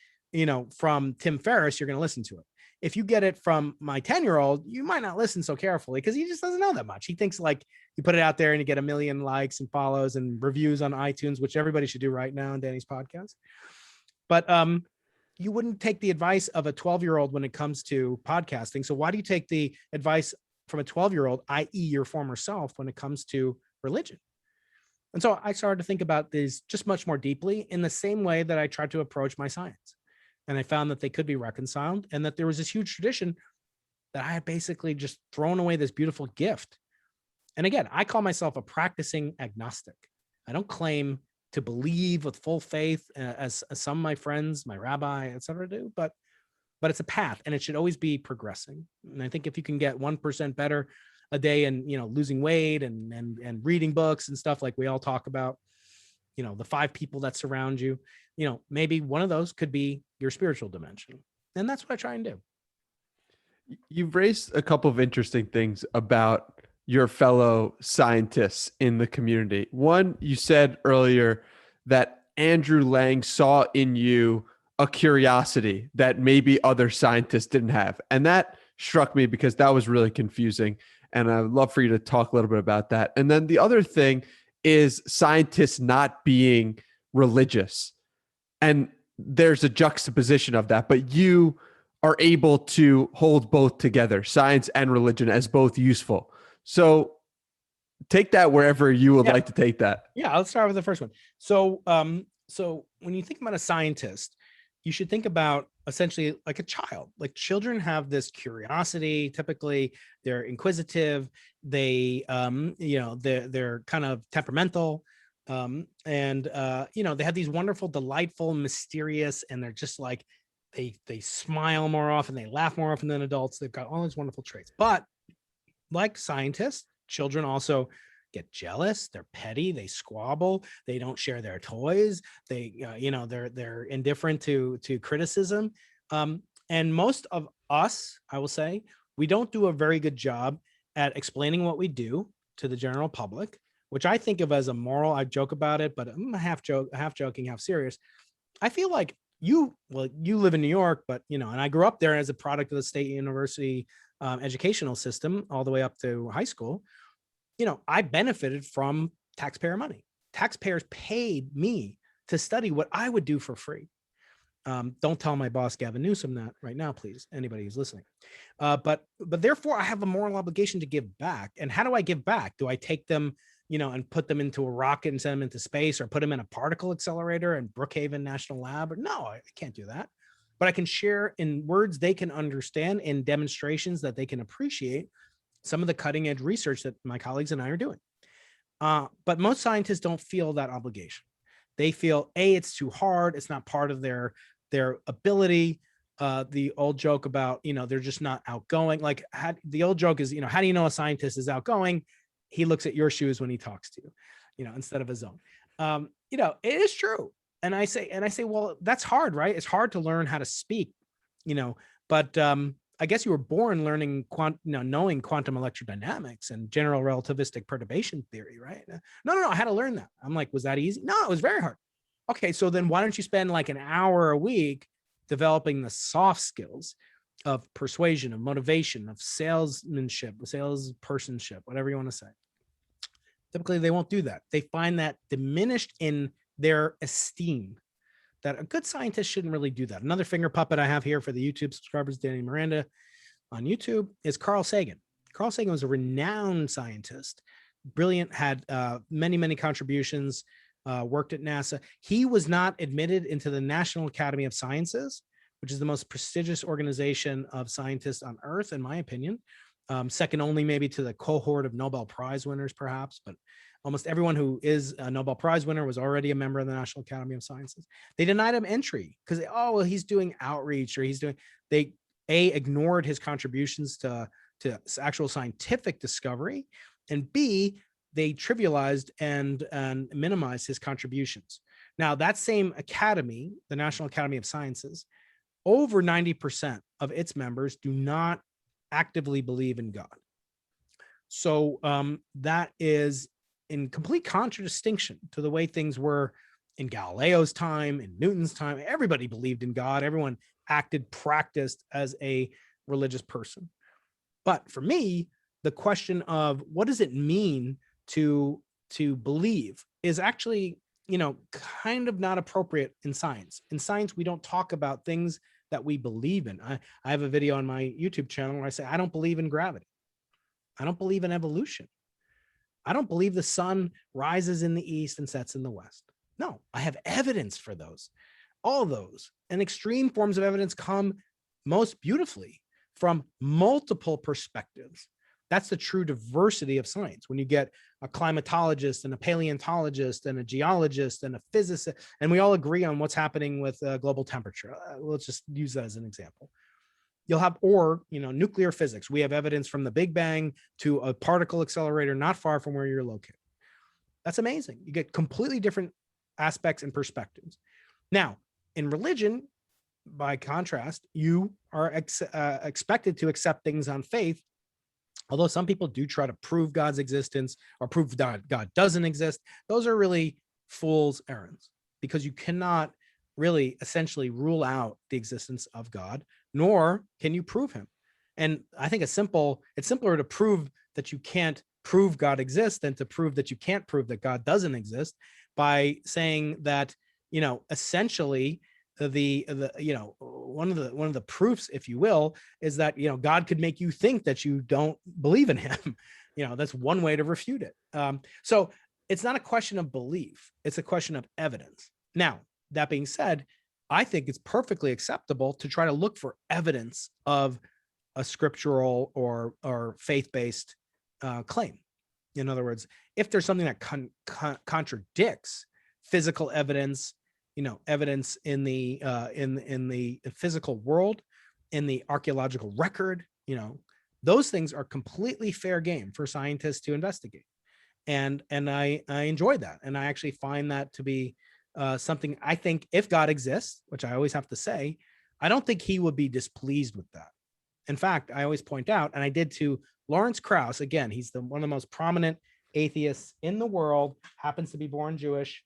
from Tim Ferriss, you're going to listen to it. If you get it from my 10-year-old, you might not listen so carefully because he just doesn't know that much. He thinks like you put it out there and you get 1 million likes and follows and reviews on iTunes, which everybody should do right now on Danny's podcast. But you wouldn't take the advice of a 12-year-old when it comes to podcasting. So why do you take the advice from a 12-year-old, i.e. your former self, when it comes to religion? And so I started to think about these just much more deeply in the same way that I tried to approach my science. And I found that they could be reconciled and that there was this huge tradition that I had basically just thrown away this beautiful gift. And again, I call myself a practicing agnostic. I don't claim to believe with full faith as some of my friends, my rabbi, et cetera, do, but it's a path and it should always be progressing. And I think if you can get 1% better a day and, losing weight and reading books and stuff like we all talk about, the 5 people that surround you, maybe one of those could be your spiritual dimension. And that's what I try and do. You've raised a couple of interesting things about your fellow scientists in the community. One, you said earlier that Andrew Lang saw in you a curiosity that maybe other scientists didn't have. And that struck me because that was really confusing. And I'd love for you to talk a little bit about that. And then the other thing is scientists not being religious. And there's a juxtaposition of that, but you are able to hold both together, science and religion, as both useful. So take that wherever you would like to take that. Yeah, I'll start with the first one. So when you think about a scientist, you should think about essentially like a child. Like children have this curiosity. Typically, they're inquisitive. They, they're kind of temperamental, and they have these wonderful, delightful, mysterious, and they're just like they smile more often, they laugh more often than adults. They've got all these wonderful traits. But like scientists, children also get jealous, they're petty, they squabble, they don't share their toys, they they're indifferent to criticism, and most of us, I will say, we don't do a very good job at explaining what we do to the general public. which I think of as a moral. I joke about it, but I'm half joking, half serious. I feel like you live in New York, but and I grew up there as a product of the state university educational system all the way up to high school. I benefited from taxpayer money. Taxpayers paid me to study what I would do for free. Don't tell my boss, Gavin Newsom, that right now, please, anybody who's listening. But therefore, I have a moral obligation to give back. And how do I give back? Do I take them, and put them into a rocket and send them into space, or put them in a particle accelerator in Brookhaven National Lab? Or no, I can't do that. But I can share in words they can understand, in demonstrations that they can appreciate, some of the cutting edge research that my colleagues and I are doing. But most scientists don't feel that obligation. They feel, it's too hard. It's not part of their ability. The old joke about, they're just not outgoing. Like the old joke is, how do you know a scientist is outgoing? He looks at your shoes when he talks to you, instead of his own. It is true. And I say, well, that's hard, right? It's hard to learn how to speak, but I guess you were born learning knowing quantum electrodynamics and general relativistic perturbation theory, right? No, I had to learn that. I'm like, was that easy? No, it was very hard. Okay, so then why don't you spend like an hour a week developing the soft skills of persuasion, of motivation, of salesmanship, salespersonship, whatever you want to say. Typically, they won't do that. They find that diminished in their esteem, that a good scientist shouldn't really do that. Another finger puppet I have here for the YouTube subscribers, Danny Miranda on YouTube, is Carl Sagan. Carl Sagan was a renowned scientist, brilliant, had many, many contributions, worked at NASA. He was not admitted into the National Academy of Sciences, which is the most prestigious organization of scientists on Earth, in my opinion. Second only maybe to the cohort of Nobel Prize winners, perhaps, but almost everyone who is a Nobel Prize winner was already a member of the National Academy of Sciences. They denied him entry because, he's doing outreach, or they ignored his contributions to actual scientific discovery, and B, they trivialized and minimized his contributions. Now, that same academy, the National Academy of Sciences, over 90% of its members do not actively believe in God. So that is in complete contradistinction to the way things were in Galileo's time, in Newton's time. Everybody believed in God. Everyone practiced as a religious person. But for me, the question of what does it mean to believe is actually, kind of not appropriate in science. In science, we don't talk about things that we believe in. I have a video on my YouTube channel where I say, I don't believe in gravity. I don't believe in evolution. I don't believe the sun rises in the east and sets in the west. No, I have evidence for those, all those. And extreme forms of evidence come most beautifully from multiple perspectives. That's the true diversity of science. When you get a climatologist and a paleontologist and a geologist and a physicist, and we all agree on what's happening with global temperature. Let's just use that as an example. You'll have, nuclear physics. We have evidence from the Big Bang to a particle accelerator not far from where you're located. That's amazing. You get completely different aspects and perspectives. Now, in religion, by contrast, you are expected to accept things on faith. Although some people do try to prove God's existence or prove that God doesn't exist, those are really fool's errands, because you cannot really essentially rule out the existence of God, nor can you prove him. And I think it's simpler to prove that you can't prove God exists than to prove that you can't prove that God doesn't exist, by saying that, essentially one of the proofs, if you will, is that God could make you think that you don't believe in him. That's one way to refute it. So it's not a question of belief, it's a question of evidence. Now, that being said, I think it's perfectly acceptable to try to look for evidence of a scriptural or faith-based claim. In other words, if there's something that contradicts physical evidence, evidence in the physical world, in the archaeological record, those things are completely fair game for scientists to investigate. And I enjoy that. And I actually find that to be something. I think if God exists, which I always have to say, I don't think he would be displeased with that. In fact, I always point out, and I did to Lawrence Krauss, again, he's one of the most prominent atheists in the world, happens to be born Jewish.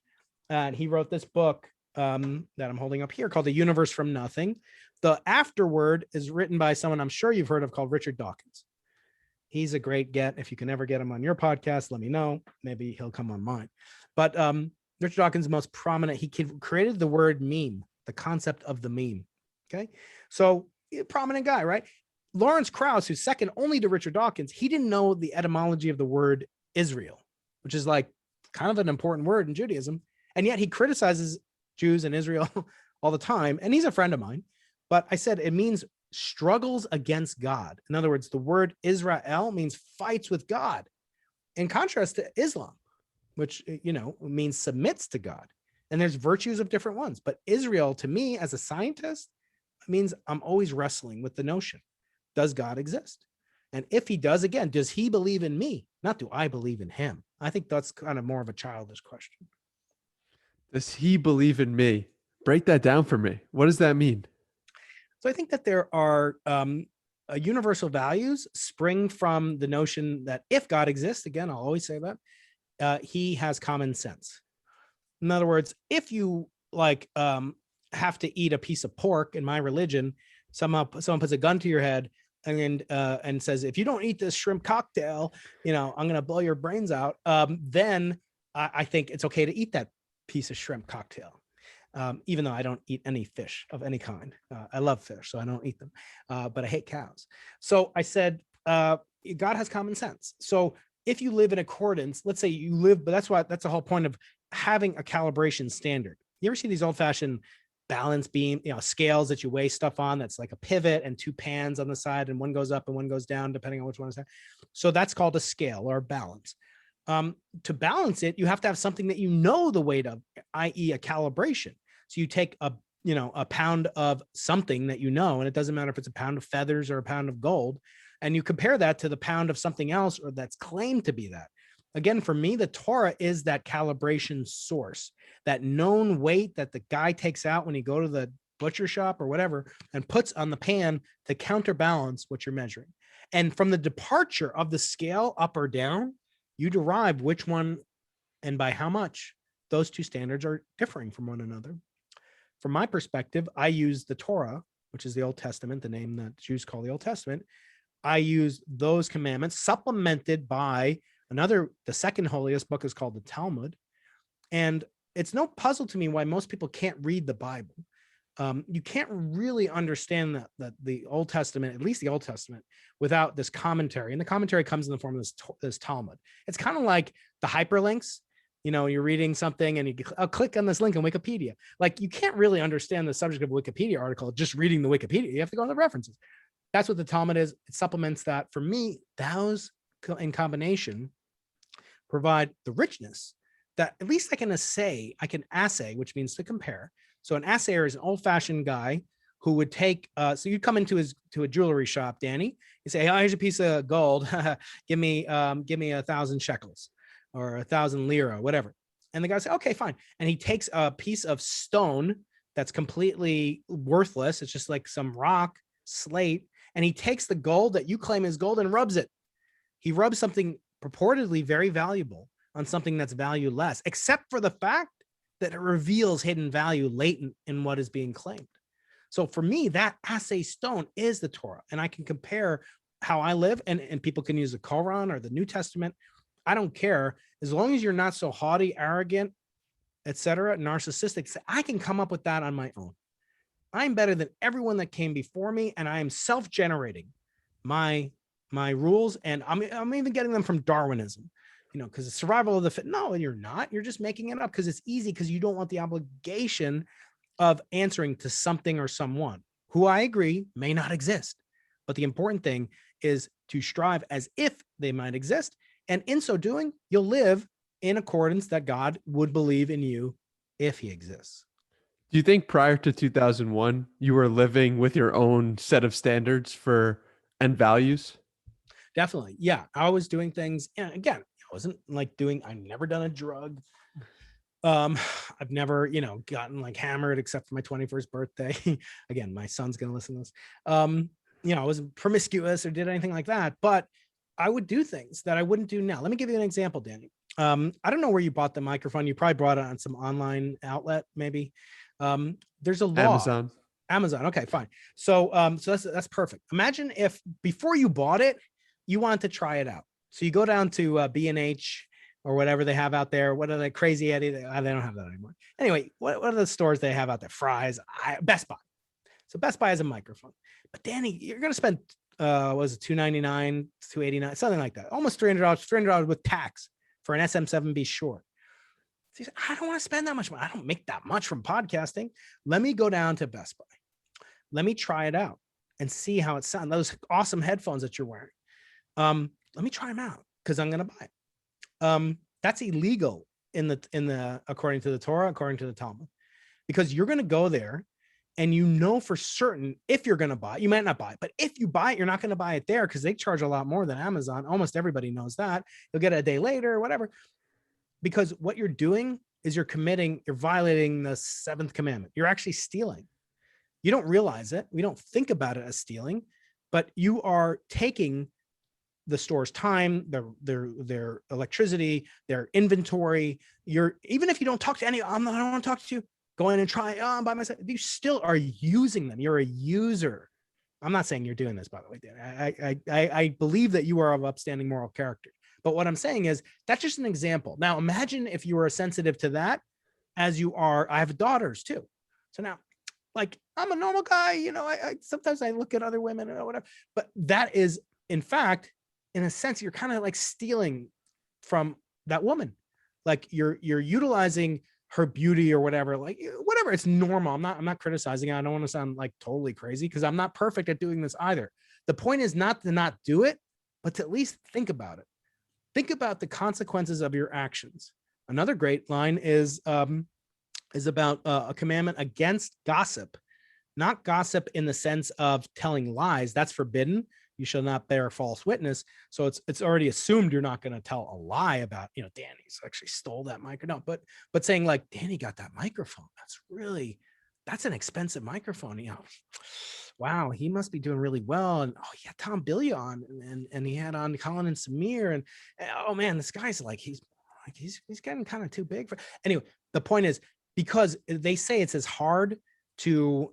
And he wrote this book that I'm holding up here called The Universe from Nothing. The afterword is written by someone I'm sure you've heard of called Richard Dawkins. He's a great get. If you can ever get him on your podcast, let me know. Maybe he'll come on mine. But Richard Dawkins is most prominent. He created the word meme, the concept of the meme. Okay. So prominent guy, right? Lawrence Krauss, who's second only to Richard Dawkins, he didn't know the etymology of the word Israel, which is like kind of an important word in Judaism. And yet he criticizes Jews and Israel all the time. And he's a friend of mine. But I said it means struggles against God. In other words, the word Israel means fights with God, in contrast to Islam, which, means submits to God. And there's virtues of different ones. But Israel, to me, as a scientist, means I'm always wrestling with the notion, does God exist? And if he does, again, does he believe in me? Not do I believe in him? I think that's kind of more of a childish question. Does he believe in me? Break that down for me. What does that mean? So I think that there are universal values spring from the notion that if God exists, again, I'll always say that, he has common sense. In other words, if you have to eat a piece of pork in my religion, someone puts a gun to your head and says, if you don't eat this shrimp cocktail, I'm going to blow your brains out. Then I think it's okay to eat that piece of shrimp cocktail. Even though I don't eat any fish of any kind. I love fish, so I don't eat them, but I hate cows. So I said, God has common sense. So if you live in accordance, let's say you live, but that's the whole point of having a calibration standard. You ever see these old fashioned balance beam, scales that you weigh stuff on, that's like a pivot and two pans on the side, and one goes up and one goes down, depending on which one is that. So that's called a scale or a balance. To balance it, you have to have something that the weight of, i.e. a calibration. So you take a pound of something that and it doesn't matter if it's a pound of feathers or a pound of gold, and you compare that to the pound of something else or that's claimed to be that. Again, for me, the Torah is that calibration source, that known weight that the guy takes out when you go to the butcher shop or whatever and puts on the pan to counterbalance what you're measuring. And from the departure of the scale up or down, you derive which one and by how much those two standards are differing from one another. From my perspective, I use the Torah, which is the Old Testament, the name that Jews call the Old Testament. I use those commandments supplemented by the second holiest book is called the Talmud. And it's no puzzle to me why most people can't read the Bible. You can't really understand that the Old Testament, at least the Old Testament, without this commentary. And the commentary comes in the form of this Talmud. It's kind of like the hyperlinks. You're reading something and I'll click on this link on Wikipedia. Like, you can't really understand the subject of a Wikipedia article just reading the Wikipedia. You have to go on the references. That's what the Talmud is. It supplements that. For me, those in combination provide the richness that at least I can assay, which means to compare. So an assayer is an old-fashioned guy who would take, so you'd come into a jewelry shop, Danny. You say, hey, here's a piece of gold. give me 1,000 shekels or 1,000 lira, whatever. And the guy say, okay, fine. And he takes a piece of stone that's completely worthless. It's just like some rock, slate. And he takes the gold that you claim is gold and rubs it. He rubs something purportedly very valuable on something that's valueless, except for the fact that it reveals hidden value latent in what is being claimed. So for me, that assay stone is the Torah. And I can compare how I live, and people can use the Quran or the New Testament. I don't care. As long as you're not so haughty, arrogant, etc., narcissistic, I can come up with that on my own. I'm better than everyone that came before me, and I am self-generating my rules, and I'm even getting them from Darwinism, because it's survival of the fit. No, you're not. You're just making it up because it's easy, because you don't want the obligation of answering to something or someone who, I agree, may not exist. But the important thing is to strive as if they might exist. And in so doing, you'll live in accordance that God would believe in you if he exists. Do you think prior to 2001, you were living with your own set of standards and values? Definitely. Yeah. I was doing things. And again, I've never done a drug. I've never, gotten like hammered except for my 21st birthday. Again, my son's going to listen to this. I wasn't promiscuous or did anything like that, but I would do things that I wouldn't do now. Let me give you an example, Danny. I don't know where you bought the microphone. You probably brought it on some online outlet, maybe. There's a law. Amazon. Amazon. Okay, fine. So, so that's perfect. Imagine if before you bought it, you wanted to try it out. So you go down to B&H or whatever they have out there. What are the Crazy Eddie? They don't have that anymore. Anyway, what are the stores they have out there? Fry's, Best Buy. So Best Buy has a microphone. But Danny, you're gonna spend what was it, $299, $289, something like that, almost $300 with tax for an SM7B short. So said, I don't want to spend that much money. I don't make that much from podcasting. Let me go down to Best Buy. Let me try it out and see how it sounds. Those awesome headphones that you're wearing. Let me try them out because I'm gonna buy it. That's illegal in the according to the Torah, according to the Talmud, because you're gonna go there and you know for certain if you're gonna buy it, you might not buy it, but if you buy it, you're not gonna buy it there because they charge a lot more than Amazon. Almost everybody knows that. You'll get it a day later or whatever. Because what you're doing is you're violating the seventh commandment. You're actually stealing. You don't realize it. We don't think about it as stealing, but you are taking the store's time, their electricity, their inventory. Even if you don't talk to I don't want to talk to you, go in and try on by myself. You still are using them. You're a user. I'm not saying you're doing this, by the way, Dan. I believe that you are of upstanding moral character. But what I'm saying is that's just an example. Now, imagine if you were sensitive to that as you are. I have daughters too. So now, like, I'm a normal guy, I sometimes I look at other women or whatever, but that is, in fact, in a sense, you're kind of like stealing from that woman. Like you're utilizing her beauty or whatever, like whatever. It's normal. I'm not criticizing it. I don't want to sound like totally crazy because I'm not perfect at doing this either. The point is not to not do it, but to at least think about it. Think about the consequences of your actions. Another great line is about a commandment against gossip, not gossip in the sense of telling lies. That's forbidden. You shall not bear false witness. So it's already assumed you're not going to tell a lie about, Danny's actually stole that microphone. No, but saying like, Danny got that microphone. That's an expensive microphone. Wow, he must be doing really well. And oh, he had Tom Billy on, and he had on Colin and Samir, and oh man, this guy's like he's getting kind of too big for. Anyway, the point is because they say it's as hard to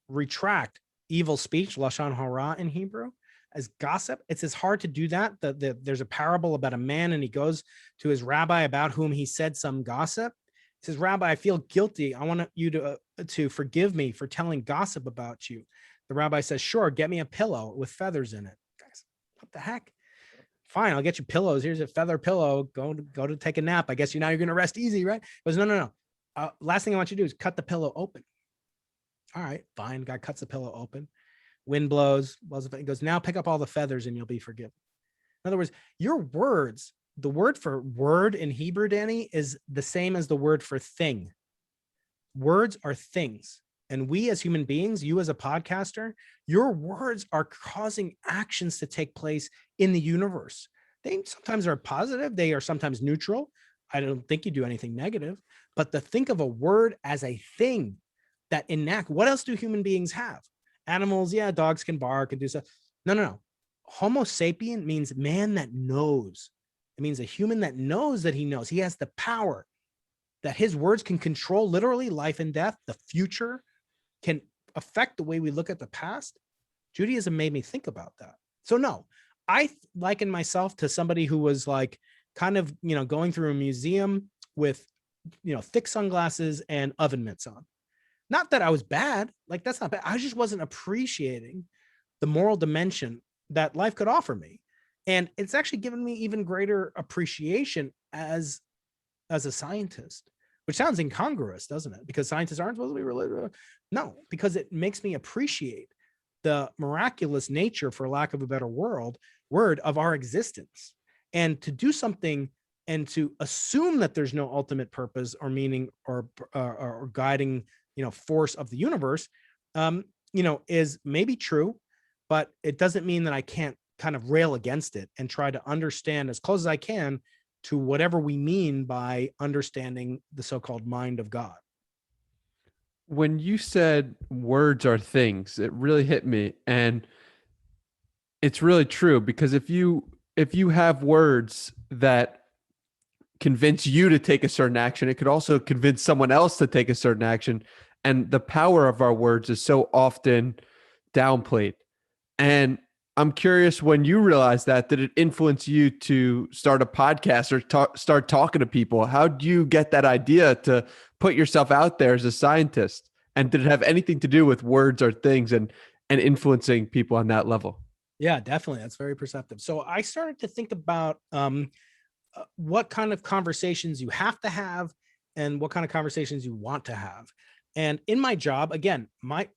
retract evil speech, lashon hara in Hebrew, as gossip. It's as hard to do that. There's a parable about a man, and he goes to his rabbi about whom he said some gossip. He says, Rabbi, I feel guilty. I want you to forgive me for telling gossip about you. The rabbi says, sure, get me a pillow with feathers in it. Guys, what the heck? Fine, I'll get you pillows. Here's a feather pillow. Go to take a nap. I guess now you're going to rest easy, right? He goes, no. Last thing I want you to do is cut the pillow open. All right, fine. Guy cuts the pillow open. Wind blows. He goes, now pick up all the feathers and you'll be forgiven. In other words, your words, the word for word in Hebrew, Danny, is the same as the word for thing. Words are things. And we as human beings, you as a podcaster, your words are causing actions to take place in the universe. They sometimes are positive. They are sometimes neutral. I don't think you do anything negative. But to think of a word as a thing that enact, what else do human beings have? Animals, yeah, dogs can bark and do stuff. No. Homo sapien means man that knows. It means a human that knows that he knows. He has the power that his words can control literally life and death, the future, can affect the way we look at the past. Judaism made me think about that. So no, I liken myself to somebody who was like kind of, going through a museum with, thick sunglasses and oven mitts on. Not that I was bad, like that's not bad. I just wasn't appreciating the moral dimension that life could offer me. And it's actually given me even greater appreciation as a scientist, which sounds incongruous, doesn't it? Because scientists aren't supposed to be religious. No, because it makes me appreciate the miraculous nature, for lack of a better word of our existence. And to do something and to assume that there's no ultimate purpose or meaning or guiding, force of the universe, is maybe true, but it doesn't mean that I can't kind of rail against it and try to understand as close as I can to whatever we mean by understanding the so-called mind of God. When you said words are things, it really hit me. And It's really true, because if you have words that convince you to take a certain action, it could also convince someone else to take a certain action. And the power of our words is so often downplayed. And I'm curious, when you realized that, did it influence you to start a podcast or start talking to people? How do you get that idea to put yourself out there as a scientist? And did it have anything to do with words or things and influencing people on that level? Yeah, definitely. That's very perceptive. So I started to think about what kind of conversations you have to have and what kind of conversations you want to have. And in my job, again,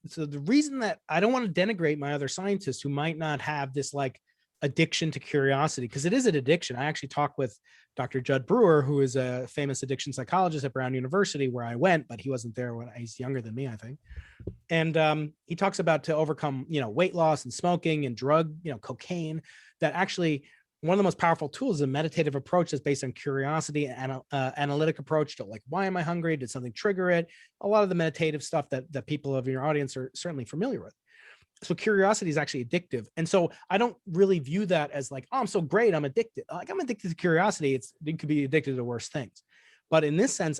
so the reason that I don't want to denigrate my other scientists who might not have this like addiction to curiosity, because it is an addiction. I actually talked with Dr. Judd Brewer, who is a famous addiction psychologist at Brown University, where I went, but he wasn't there when he's younger than me, I think. And he talks about to overcome, weight loss and smoking and drug, cocaine, that actually one of the most powerful tools is a meditative approach that's based on curiosity and analytic approach to like, why am I hungry? Did something trigger it? A lot of the meditative stuff that people of your audience are certainly familiar with. So curiosity is actually addictive. And so I don't really view that as like, oh, I'm so great, I'm addicted. Like, I'm addicted to curiosity. You could be addicted to worse things. But in this sense,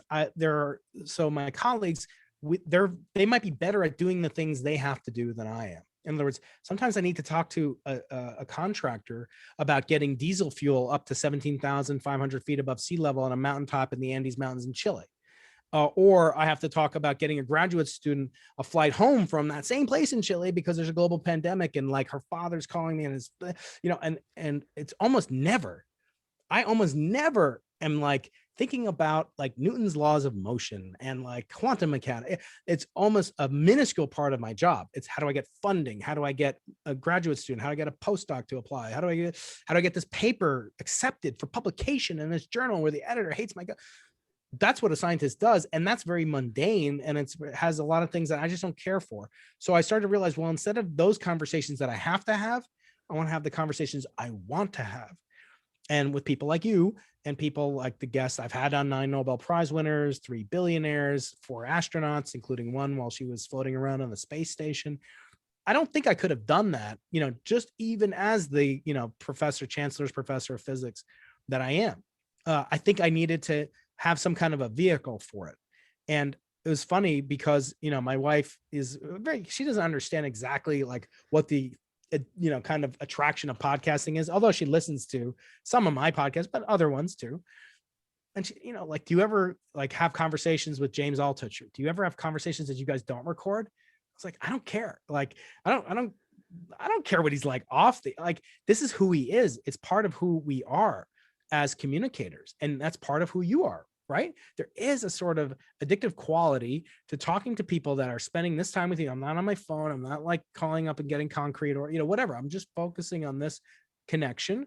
so my colleagues, they might be better at doing the things they have to do than I am. In other words, sometimes I need to talk to a contractor about getting diesel fuel up to 17,500 feet above sea level on a mountaintop in the Andes Mountains in Chile. Or I have to talk about getting a graduate student a flight home from that same place in Chile because there's a global pandemic and like her father's calling me and is, and it's I almost never am like thinking about like Newton's laws of motion and like quantum mechanics. It's almost a minuscule part of my job. It's how do I get funding? How do I get a graduate student? How do I get a postdoc to apply? How do I get this paper accepted for publication in this journal where the editor hates my gut? That's what a scientist does. And that's very mundane. And it has a lot of things that I just don't care for. So I started to realize, well, instead of those conversations that I have to have, I want to have the conversations I want to have. And with people like you and people like the guests I've had on 9 Nobel Prize winners, 3 billionaires, 4 astronauts, including one while she was floating around on the space station. I don't think I could have done that, just even as the, chancellor's professor of physics that I am. I think I needed to have some kind of a vehicle for it. And it was funny because, my wife she doesn't understand exactly like what the kind of attraction of podcasting is, although she listens to some of my podcasts, but other ones too. And she, like, do you ever like have conversations with James Altucher? Do you ever have conversations that you guys don't record? I was like, I don't care. Like, I don't care what he's like this is who he is. It's part of who we are as communicators. And that's part of who you are, right? There is a sort of addictive quality to talking to people that are spending this time with you. I'm not on my phone. I'm not like calling up and getting concrete or, whatever. I'm just focusing on this connection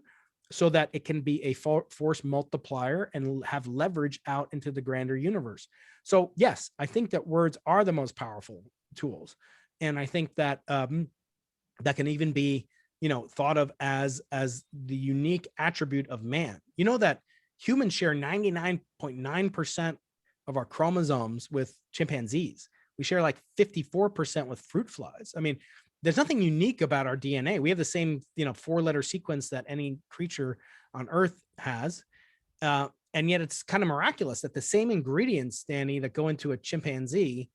so that it can be a force multiplier and have leverage out into the grander universe. So yes, I think that words are the most powerful tools. And I think that that can even be, thought of as the unique attribute of man. That humans share 99.9% of our chromosomes with chimpanzees. We share like 54% with fruit flies. I mean, there's nothing unique about our DNA. We have the same, 4-letter sequence that any creature on Earth has. And yet it's kind of miraculous that the same ingredients, Danny, that go into a chimpanzee,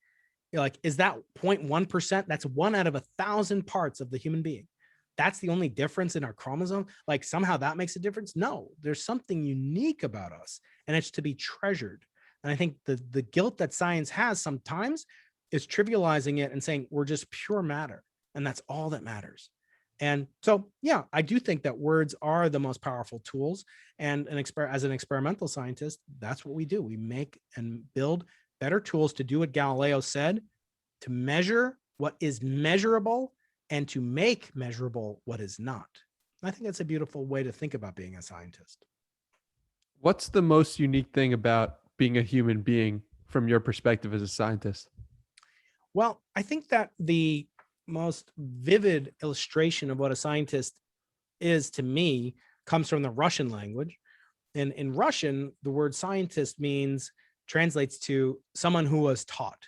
is that 0.1%? That's 1 out of 1,000 parts of the human being. That's the only difference in our chromosome. Like somehow that makes a difference. No, there's something unique about us and it's to be treasured. And I think the guilt that science has sometimes is trivializing it and saying we're just pure matter and that's all that matters. And so, yeah, I do think that words are the most powerful tools. And as an experimental scientist, that's what we do. We make and build better tools to do what Galileo said, to measure what is measurable and to make measurable what is not. I think that's a beautiful way to think about being a scientist. What's the most unique thing about being a human being from your perspective as a scientist? Well, I think that the most vivid illustration of what a scientist is to me comes from the Russian language. And in Russian, the word scientist translates to someone who was taught.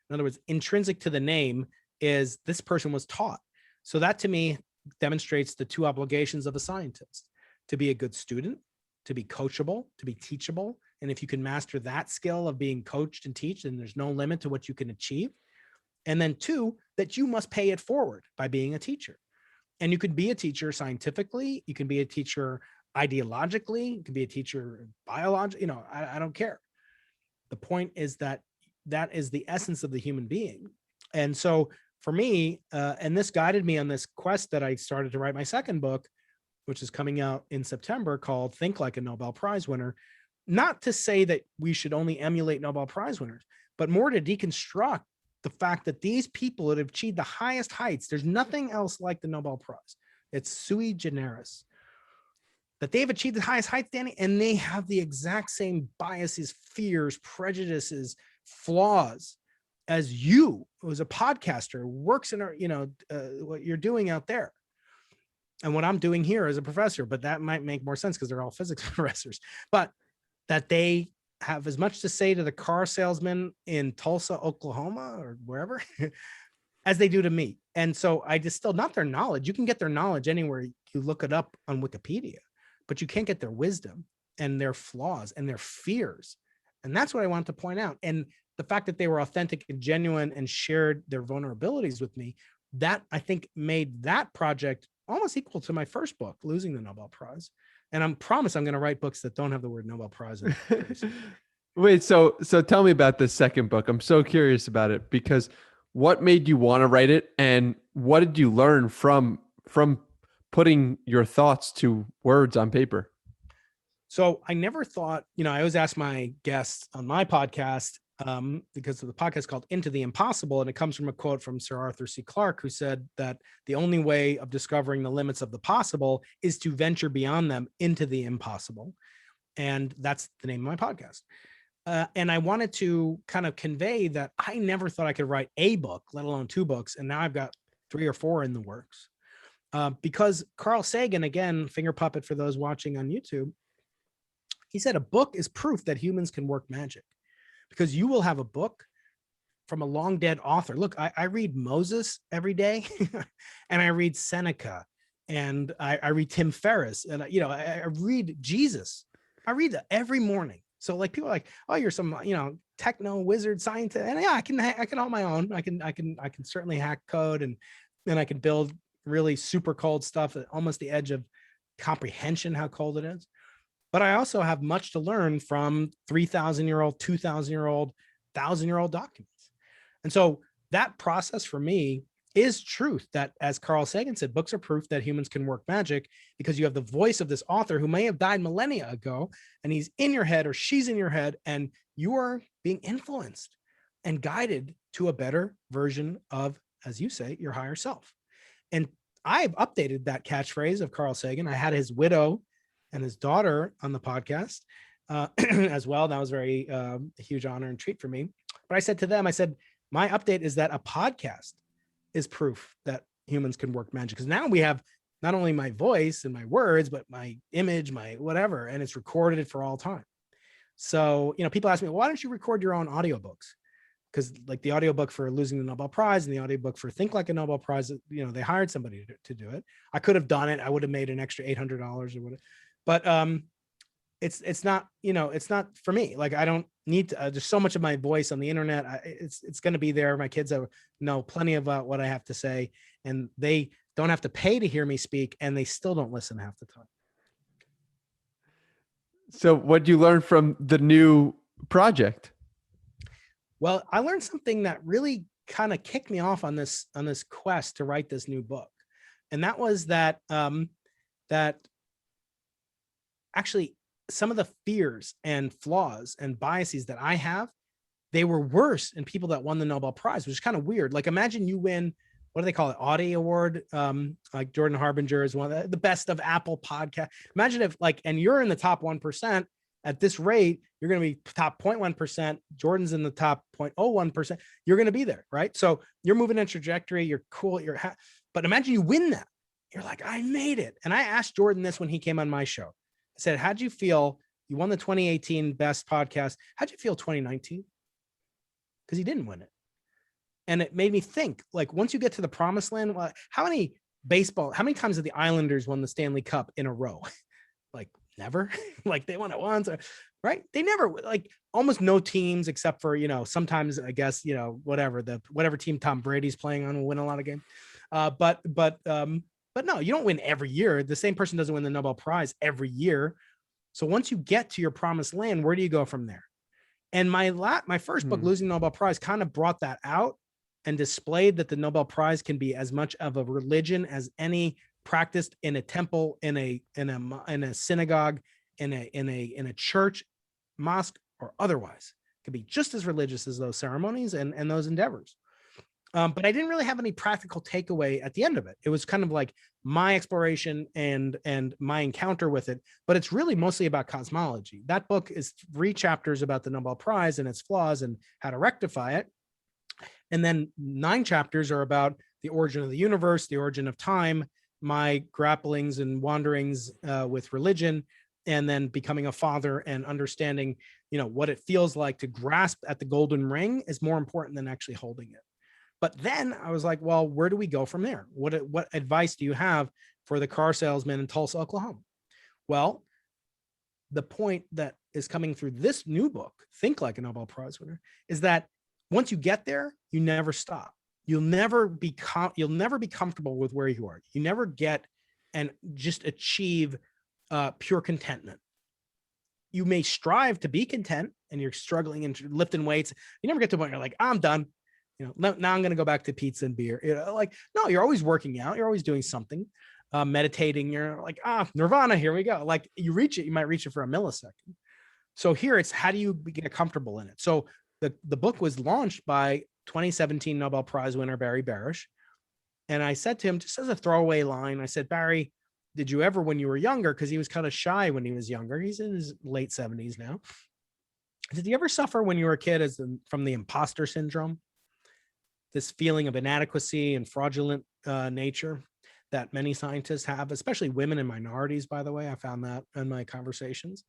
In other words, intrinsic to the name is this person was taught. So that to me demonstrates the two obligations of a scientist: to be a good student, to be coachable, to be teachable. And if you can master that skill of being coached and teach, then there's no limit to what you can achieve. And then two, that you must pay it forward by being a teacher. And you could be a teacher scientifically, you can be a teacher ideologically, you can be a teacher biologically, I don't care. The point is that that is the essence of the human being. And so for me, and this guided me on this quest that I started to write my second book, which is coming out in September, called Think Like a Nobel Prize Winner. Not to say that we should only emulate Nobel Prize winners, but more to deconstruct the fact that these people that have achieved the highest heights, there's nothing else like the Nobel Prize. It's sui generis. That they've achieved the highest heights, Danny, and they have the exact same biases, fears, prejudices, flaws as you, who is a podcaster, works in what you're doing out there. And what I'm doing here as a professor, but that might make more sense because they're all physics professors, but that they have as much to say to the car salesman in Tulsa, Oklahoma, or wherever, as they do to me. And so I distill not their knowledge. You can get their knowledge anywhere you look it up on Wikipedia, but you can't get their wisdom and their flaws and their fears. And that's what I want to point out. And the fact that they were authentic and genuine and shared their vulnerabilities with me, that I think made that project almost equal to my first book, Losing the Nobel Prize. And I promise I'm going to write books that don't have the word Nobel Prize in it. Wait, so tell me about this second book. I'm so curious about it, because what made you want to write it, and what did you learn from putting your thoughts to words on paper? So I never thought, I always ask my guests on my podcast, because of the podcast called Into the Impossible. And it comes from a quote from Sir Arthur C. Clarke, who said that the only way of discovering the limits of the possible is to venture beyond them into the impossible. And that's the name of my podcast. And I wanted to kind of convey that I never thought I could write a book, let alone two books. And now I've got 3 or 4 in the works. Because Carl Sagan, again, finger puppet for those watching on YouTube, he said a book is proof that humans can work magic. Because you will have a book from a long dead author. Look, I read Moses every day, and I read Seneca, and I read Tim Ferriss, and I read Jesus. I read that every morning. So like people are like, oh, you're some techno wizard scientist, and yeah, I can hold my own. I can certainly hack code, and I can build really super cold stuff at almost the edge of comprehension how cold it is. But I also have much to learn from 3,000-year-old, 2,000-year-old, 1,000-year-old documents. And so that process for me is truth, that, as Carl Sagan said, books are proof that humans can work magic, because you have the voice of this author who may have died millennia ago, and he's in your head or she's in your head, and you are being influenced and guided to a better version of, as you say, your higher self. And I've updated that catchphrase of Carl Sagan. I had his widow and his daughter on the podcast as well. That was very a huge honor and treat for me. But I said to them, my update is that a podcast is proof that humans can work magic. Because now we have not only my voice and my words, but my image, my whatever, and it's recorded for all time. So, people ask me, why don't you record your own audiobooks? Because like the audiobook for Losing the Nobel Prize and the audiobook for Think Like a Nobel Prize, they hired somebody to do it. I could have done it. I would have made an extra $800 or whatever. But it's not, it's not for me. Like, I don't need to, there's so much of my voice on the internet. It's going to be there. My kids know plenty about what I have to say, and they don't have to pay to hear me speak, and they still don't listen half the time. So what did you learn from the new project? Well, I learned something that really kind of kicked me off on this quest to write this new book. And that was that, that actually some of the fears and flaws and biases that I have, they were worse in people that won the Nobel Prize, which is kind of weird. Like, imagine you win, what do they call it? Audie Award. Like Jordan Harbinger is one of the best of Apple podcast. Imagine if and you're in the top 1%. At this rate, you're going to be top 0.1%. Jordan's in the top 0.01%. You're going to be there, right? So you're moving in a trajectory. You're cool. But imagine you win that. You're like, I made it. And I asked Jordan this when he came on my show. I said, how'd you feel? You won the 2018 best podcast. How'd you feel 2019? Because he didn't win it. And it made me think, like, once you get to the promised land, how many Baseball, how many times have the Islanders won the Stanley Cup in a row? Like never. Like they won it once, right? They never, like almost no teams except for, sometimes I guess, whatever team Tom Brady's playing on will win a lot of games. But no, you don't win every year. The same person doesn't win the Nobel Prize every year. So once you get to your promised land, where do you go from there? And my first book, Losing the Nobel Prize, kind of brought that out and displayed that the Nobel Prize can be as much of a religion as any practiced in a temple, in a synagogue, in a church, mosque, or otherwise. It could be just as religious as those ceremonies and those endeavors. But I didn't really have any practical takeaway at the end of it. It was kind of like my exploration and my encounter with it, but it's really mostly about cosmology. That book is 3 chapters about the Nobel Prize and its flaws and how to rectify it. And then 9 chapters are about the origin of the universe, the origin of time, my grapplings and wanderings with religion, and then becoming a father and understanding, what it feels like to grasp at the golden ring is more important than actually holding it. But then I was like, well, where do we go from there? What advice do you have for the car salesman in Tulsa, Oklahoma? Well, the point that is coming through this new book, Think Like a Nobel Prize Winner, is that once you get there, you never stop. You'll never be comfortable with where you are. You never get and just achieve pure contentment. You may strive to be content, and you're struggling and lifting weights. You never get to a point where you're like, I'm done. Now I'm going to go back to pizza and beer. No, you're always working out. You're always doing something, meditating. You're like, nirvana, here we go. Like you reach it, you might reach it for a millisecond. So here it's, how do you get comfortable in it? So the book was launched by 2017 Nobel Prize winner, Barry Barish. And I said to him, just as a throwaway line, I said, Barry, did you ever, when you were younger, because he was kind of shy when he was younger, he's in his late 70s now. Did you ever suffer when you were a kid from the imposter syndrome? This feeling of inadequacy and fraudulent nature that many scientists have, especially women and minorities, by the way. I found that in my conversations.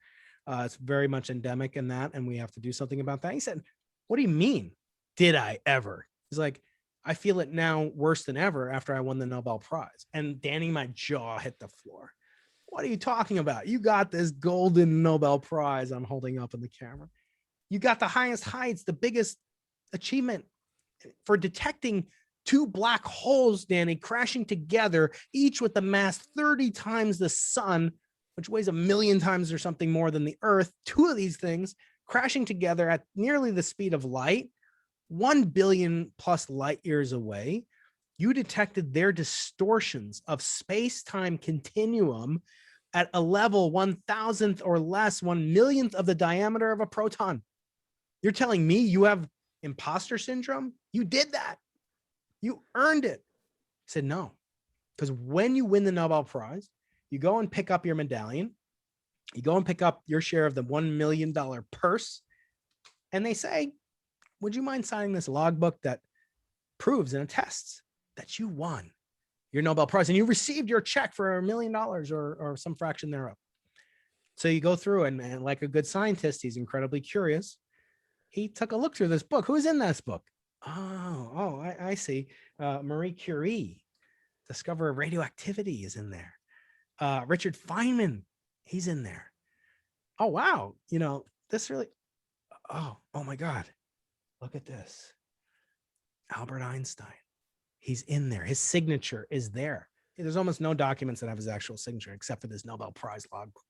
It's very much endemic in that, and we have to do something about that. He said, what do you mean? Did I ever? He's like, I feel it now worse than ever after I won the Nobel Prize. And Danny, my jaw hit the floor. What are you talking about? You got this golden Nobel Prize I'm holding up in the camera. You got the highest heights, the biggest achievement for detecting 2 black holes, Danny, crashing together, each with a mass 30 times the sun, which weighs 1 million times or something more than the Earth. 2 of these things crashing together at nearly the speed of light, 1 billion plus light years away. You detected their distortions of space-time continuum at a level 1,000th or less, 1/1,000,000th of the diameter of a proton. You're telling me you have imposter syndrome? You did that. You earned it. I said, no, because when you win the Nobel Prize, you go and pick up your medallion. You go and pick up your share of the $1 million purse. And they say, would you mind signing this logbook that proves and attests that you won your Nobel Prize and you received your check for $1 million or some fraction thereof? So you go through and like a good scientist, he's incredibly curious. He took a look through this book. Who's in this book? I see. Marie Curie, discoverer of radioactivity, is in there. Richard Feynman, he's in there. Oh, wow. This really, oh my God. Look at this. Albert Einstein, he's in there. His signature is there. There's almost no documents that have his actual signature except for this Nobel Prize logbook.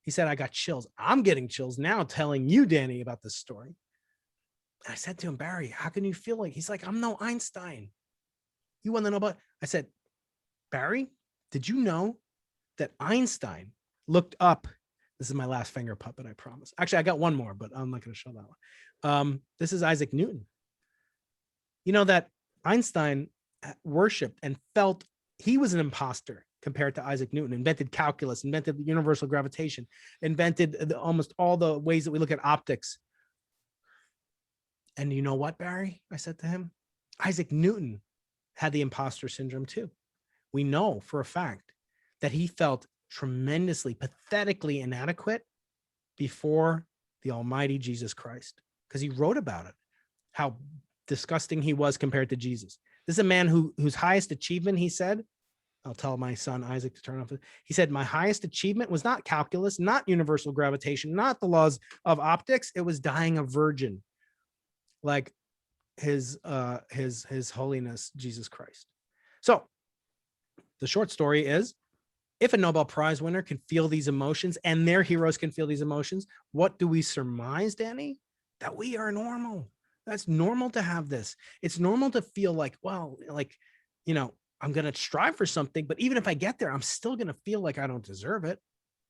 He said, I got chills. I'm getting chills now telling you, Danny, about this story. I said to him, Barry, how can you feel like? He's like, I'm no Einstein. You won the Nobel. I said, Barry, did you know that Einstein looked up? This is my last finger puppet, I promise. Actually, I got one more, but I'm not going to show that one. This is Isaac Newton. You know that Einstein worshipped and felt he was an imposter compared to Isaac Newton, invented calculus, invented universal gravitation, invented almost all the ways that we look at optics. And you know what, Barry? I said to him, Isaac Newton had the imposter syndrome too. We know for a fact that he felt tremendously, pathetically inadequate before the almighty Jesus Christ, because he wrote about it, how disgusting he was compared to Jesus. This is a man whose highest achievement, he said, I'll tell my son Isaac to turn off. He said, my highest achievement was not calculus, not universal gravitation, not the laws of optics. It was dying a virgin, like his holiness, Jesus Christ. So the short story is, if a Nobel Prize winner can feel these emotions and their heroes can feel these emotions, what do we surmise, Danny? That we are normal. That's normal to have this. It's normal to feel like, well, like, I'm going to strive for something, but even if I get there, I'm still going to feel like I don't deserve it,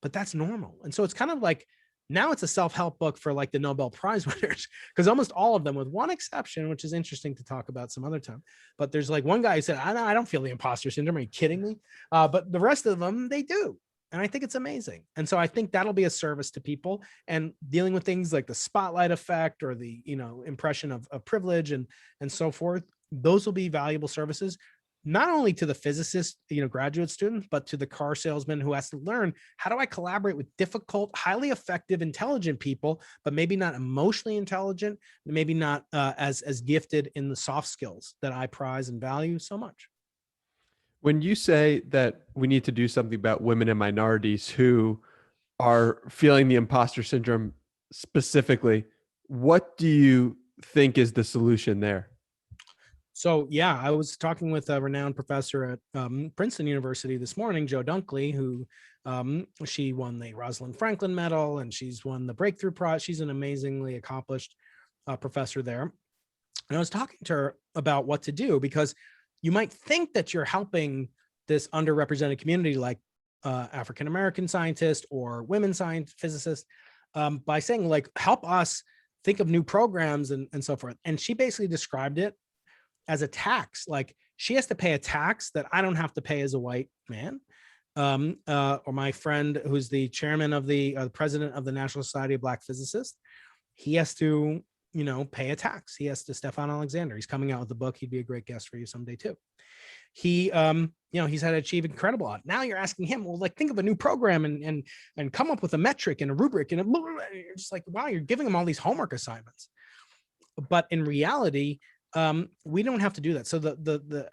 but that's normal. And so it's kind of like, now it's a self-help book for like the Nobel Prize winners, because almost all of them, with one exception, which is interesting to talk about some other time. But there's like one guy who said, I don't feel the imposter syndrome. Are you kidding me? But the rest of them, they do. And I think it's amazing. And so I think that'll be a service to people, and dealing with things like the spotlight effect or the, impression of privilege and so forth. Those will be valuable services, not only to the physicist, graduate students, but to the car salesman who has to learn, how do I collaborate with difficult, highly effective, intelligent people, but maybe not emotionally intelligent, maybe not as gifted in the soft skills that I prize and value so much. When you say that we need to do something about women and minorities who are feeling the imposter syndrome specifically, what do you think is the solution there? So, yeah, I was talking with a renowned professor at Princeton University this morning, Joe Dunkley, who she won the Rosalind Franklin Medal, and she's won the Breakthrough Prize. She's an amazingly accomplished professor there. And I was talking to her about what to do, because you might think that you're helping this underrepresented community, like African-American scientists or women science physicists, by saying, like, help us think of new programs and so forth. And she basically described it as a tax. Like, she has to pay a tax that I don't have to pay as a white man. Or my friend, who's the chairman of the president of the National Society of Black Physicists, he has to, pay a tax. He has to. Stefan Alexander, he's coming out with a book. He'd be a great guest for you someday too. He, he's had to achieve incredible odds. Now you're asking him, well, like, think of a new program and come up with a metric and a rubric, and you're just like, wow, you're giving him all these homework assignments. But in reality, we don't have to do that. So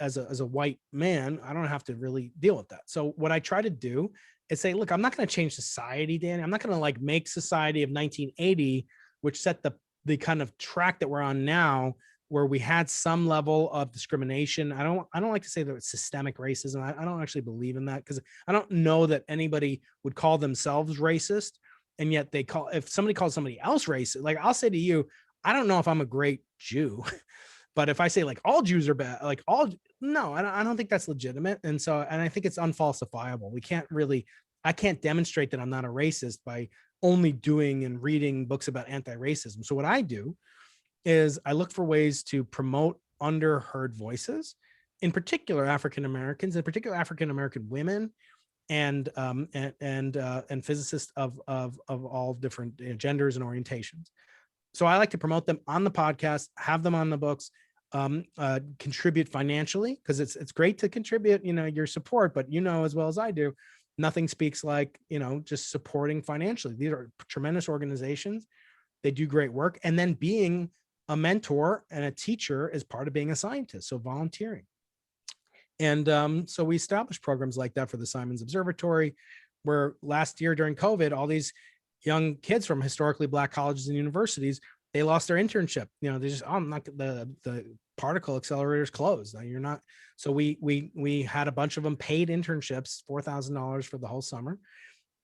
as a white man, I don't have to really deal with that. So what I try to do is say, look, I'm not going to change society, Dan. I'm not going to like make society of 1980, which set the kind of track that we're on now, where we had some level of discrimination. I don't like to say that it's systemic racism. I don't actually believe in that, because I don't know that anybody would call themselves racist. And yet if somebody calls somebody else racist, like, I'll say to you, I don't know if I'm a great Jew, but if I say like all Jews are bad, like no, I don't think that's legitimate. And I think it's unfalsifiable. I can't demonstrate that I'm not a racist by only doing and reading books about anti-racism. So what I do is I look for ways to promote underheard voices, in particular African-Americans, in particular African-American women, and physicists of all different genders and orientations. So I like to promote them on the podcast, have them on the books, contribute financially, because it's great to contribute, your support, but as well as I do, nothing speaks like, just supporting financially. These are tremendous organizations. They do great work. And then being a mentor and a teacher is part of being a scientist. So volunteering. And so we established programs like that for the Simons Observatory, where last year during COVID, all these young kids from historically Black colleges and universities, they lost their internship. They just, I'm not, the particle accelerator's closed. You're not. So we had a bunch of them paid internships, $4,000 for the whole summer.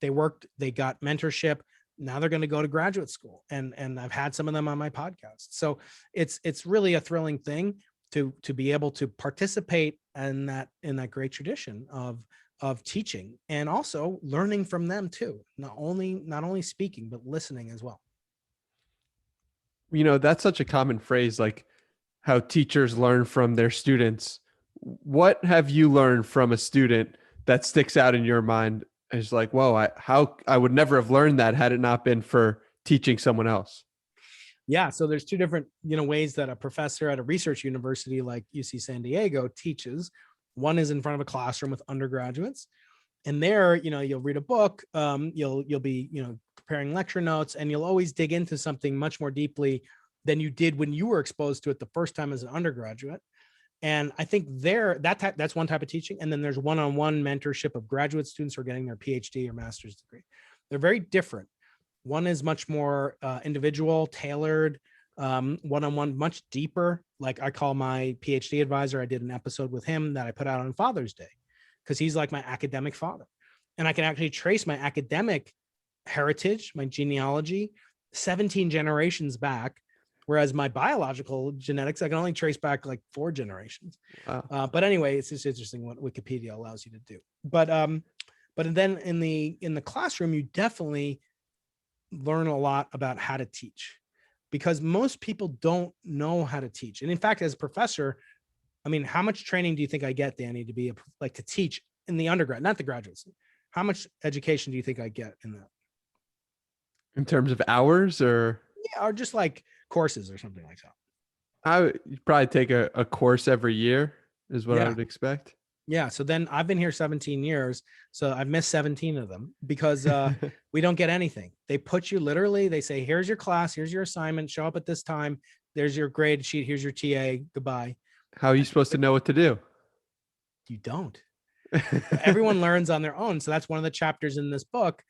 They worked, they got mentorship. Now they're going to go to graduate school. And I've had some of them on my podcast. So it's really a thrilling thing to be able to participate in that great tradition of teaching, and also learning from them too. Not only speaking, but listening as well. That's such a common phrase, like how teachers learn from their students. What have you learned from a student that sticks out in your mind as like, whoa, I would never have learned that had it not been for teaching someone else? Yeah. So there's two different, ways that a professor at a research university like UC San Diego teaches. One is in front of a classroom with undergraduates. And there, you'll read a book, you'll be, preparing lecture notes, and you'll always dig into something much more deeply than you did when you were exposed to it the first time as an undergraduate. And I think that's one type of teaching. And then there's one-on-one mentorship of graduate students who are getting their PhD or master's degree. They're very different. One is much more individual, tailored, one-on-one, much deeper. Like I call my PhD advisor, I did an episode with him that I put out on Father's Day because he's like my academic father. And I can actually trace my academic heritage, my genealogy, 17 generations back. Whereas my biological genetics, I can only trace back like 4 generations. Wow. But anyway, it's just interesting what Wikipedia allows you to do. But then in the classroom, you definitely learn a lot about how to teach, because most people don't know how to teach. And in fact, as a professor, I mean, how much training do you think I get, Danny, to be to teach in the undergrad, not the graduates? How much education do you think I get in that? In terms of hours, or Yeah, or just like courses or something like that. I would probably take a course every year is what I Yeah. would expect. Yeah. So then I've been here 17 years. So I've missed 17 of them because we don't get anything. They put you literally, they say, here's your class, here's your assignment, show up at this time. There's your grade sheet. Here's your TA. Goodbye. How are you supposed to know what to do? You don't. Everyone learns on their own. So that's one of the chapters in this book.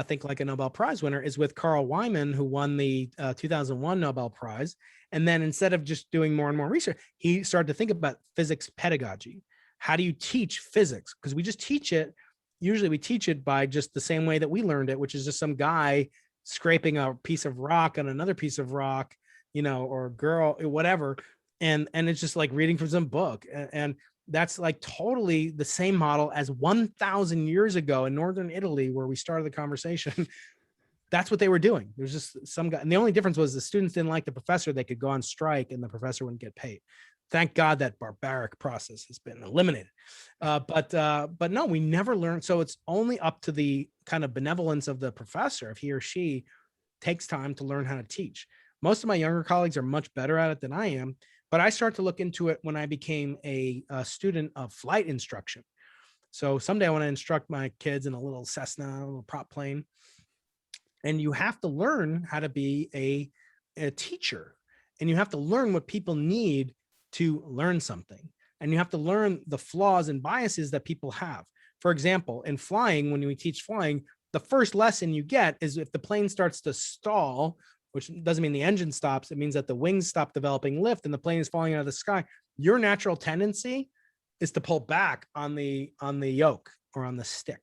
Think Like a Nobel Prize winner is with Carl Wyman, who won the 2001 Nobel Prize. And then instead of just doing more and more research, he started to think about physics pedagogy. How do you teach physics? Because we just teach it. Usually we teach it by just the same way that we learned it, which is just some guy scraping a piece of rock on another piece of rock, or girl, whatever. And it's just like reading from some book. And that's like totally the same model as 1,000 years ago in northern Italy, where we started the conversation. That's what they were doing. There's just some guy, and the only difference was the students didn't like the professor. They could go on strike, and the professor wouldn't get paid. Thank God that barbaric process has been eliminated. But no, we never learned. So it's only up to the kind of benevolence of the professor if he or she takes time to learn how to teach. Most of my younger colleagues are much better at it than I am. But I started to look into it when I became a student of flight instruction. So someday I want to instruct my kids in a little Cessna, a little prop plane. And you have to learn how to be a teacher. And you have to learn what people need to learn something. And you have to learn the flaws and biases that people have. For example, in flying, when we teach flying, the first lesson you get is if the plane starts to stall, which doesn't mean the engine stops. It means that the wings stop developing lift and the plane is falling out of the sky. Your natural tendency is to pull back on the yoke or on the stick.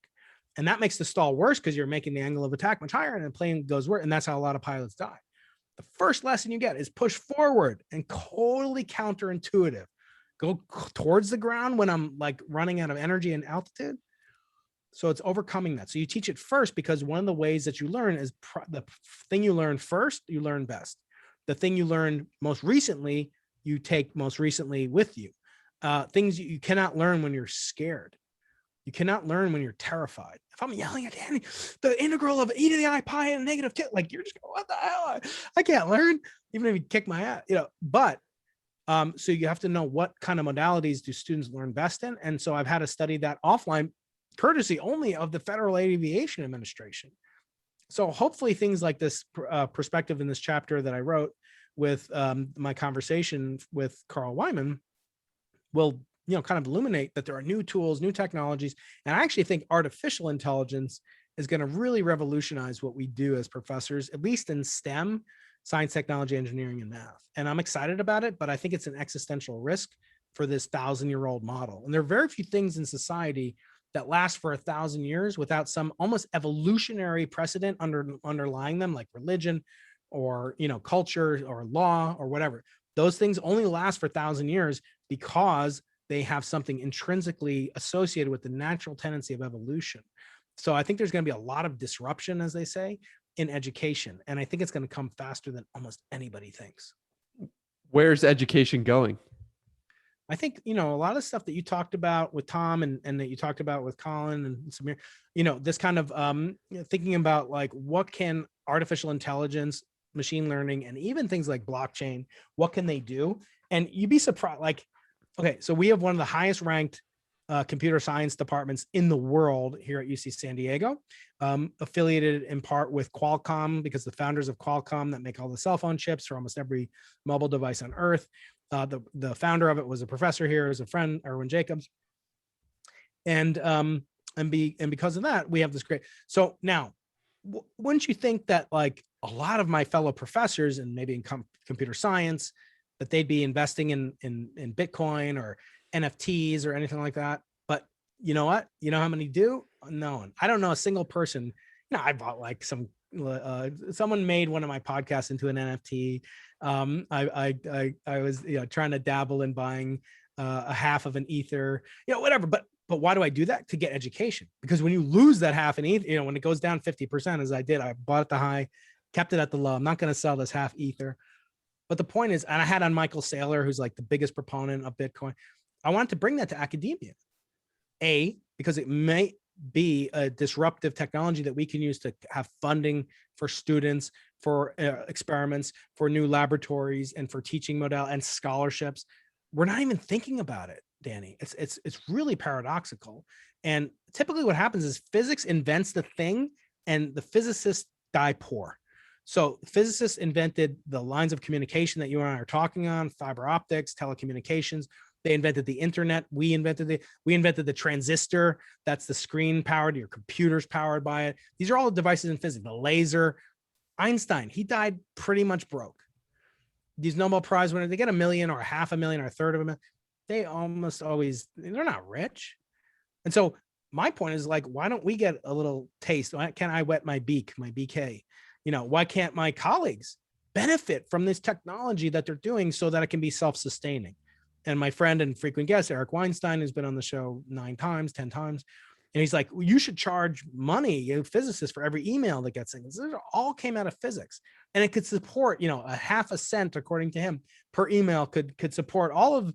And that makes the stall worse because you're making the angle of attack much higher and the plane goes worse. And that's how a lot of pilots die. The first lesson you get is push forward, and totally counterintuitive. Go towards the ground when I'm like running out of energy and altitude. So it's overcoming that. So you teach it first, because one of the ways that you learn is the thing you learn first, you learn best. The thing you learned most recently, you take most recently with you. Things you cannot learn when you're scared. You cannot learn when you're terrified. If I'm yelling at Danny, the integral of e to the I pi and negative 2, like you're just going, what the hell? I can't learn, even if you kick my ass, But so you have to know what kind of modalities do students learn best in. And so I've had to study that offline, courtesy only of the Federal Aviation Administration. So hopefully things like this perspective in this chapter that I wrote with my conversation with Carl Wyman will, kind of illuminate that there are new tools, new technologies. And I actually think artificial intelligence is going to really revolutionize what we do as professors, at least in STEM, science, technology, engineering, and math. And I'm excited about it, but I think it's an existential risk for this 1,000-year-old model. And there are very few things in society that last for 1,000 years without some almost evolutionary precedent underlying them, like religion or, culture or law or whatever. Those things only last for 1,000 years because they have something intrinsically associated with the natural tendency of evolution. So I think there's going to be a lot of disruption, as they say, in education. And I think it's going to come faster than almost anybody thinks. Where's education going? I think, a lot of stuff that you talked about with Tom and that you talked about with Colin and Samir, this kind of thinking about like, what can artificial intelligence, machine learning, and even things like blockchain, what can they do? And you'd be surprised, like, okay, so we have one of the highest ranked computer science departments in the world here at UC San Diego, affiliated in part with Qualcomm, because the founders of Qualcomm that make all the cell phone chips for almost every mobile device on Earth. The founder of it was a professor here, as a friend, Erwin Jacobs. And because of that, we have this great. So now, wouldn't you think that like a lot of my fellow professors and maybe in computer science, that they'd be investing in Bitcoin or NFTs or anything like that? But you know what? You know how many do? No one. I don't know a single person. I bought like someone made one of my podcasts into an NFT. I was trying to dabble in buying a half of an ether, whatever. But why do I do that? To get education. Because when you lose that half an ether, when it goes down 50%, as I did, I bought at the high, kept it at the low. I'm not going to sell this half ether. But the point is, and I had on Michael Saylor, who's like the biggest proponent of Bitcoin. I wanted to bring that to academia. Because it may be a disruptive technology that we can use to have funding for students, for experiments, for new laboratories, and for teaching model and scholarships. We're not even thinking about it, Danny. It's really paradoxical. And typically what happens is physics invents the thing and the physicists die poor. So physicists invented the lines of communication that you and I are talking on, fiber optics, telecommunications. They invented the internet. We invented the transistor. That's the screen powered. Your computer's powered by it. These are all the devices in physics. The laser. Einstein, he died pretty much broke. These Nobel Prize winners, they get $1 million or $500,000 or $1/3. They almost always, they're not rich. And so my point is like, why don't we get a little taste? Why can't I wet my beak, my BK? Why can't my colleagues benefit from this technology that they're doing so that it can be self-sustaining? And my friend and frequent guest, Eric Weinstein, who's been on the show 9 times, 10 times. And he's like, well, you should charge money, physicists, for every email that gets in. This all came out of physics. And it could support, a half a cent, according to him, per email could support all of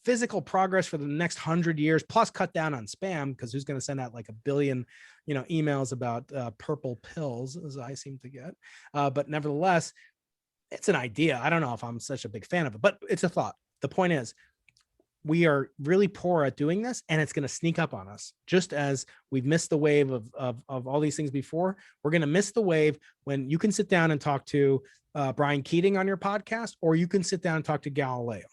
physical progress for the next 100 years, plus cut down on spam, because who's going to send out like 1 billion, emails about purple pills, as I seem to get. But nevertheless, it's an idea. I don't know if I'm such a big fan of it, but it's a thought. The point is, we are really poor at doing this, and it's going to sneak up on us. Just as we've missed the wave of all these things before, we're going to miss the wave when you can sit down and talk to Brian Keating on your podcast, or you can sit down and talk to Galileo.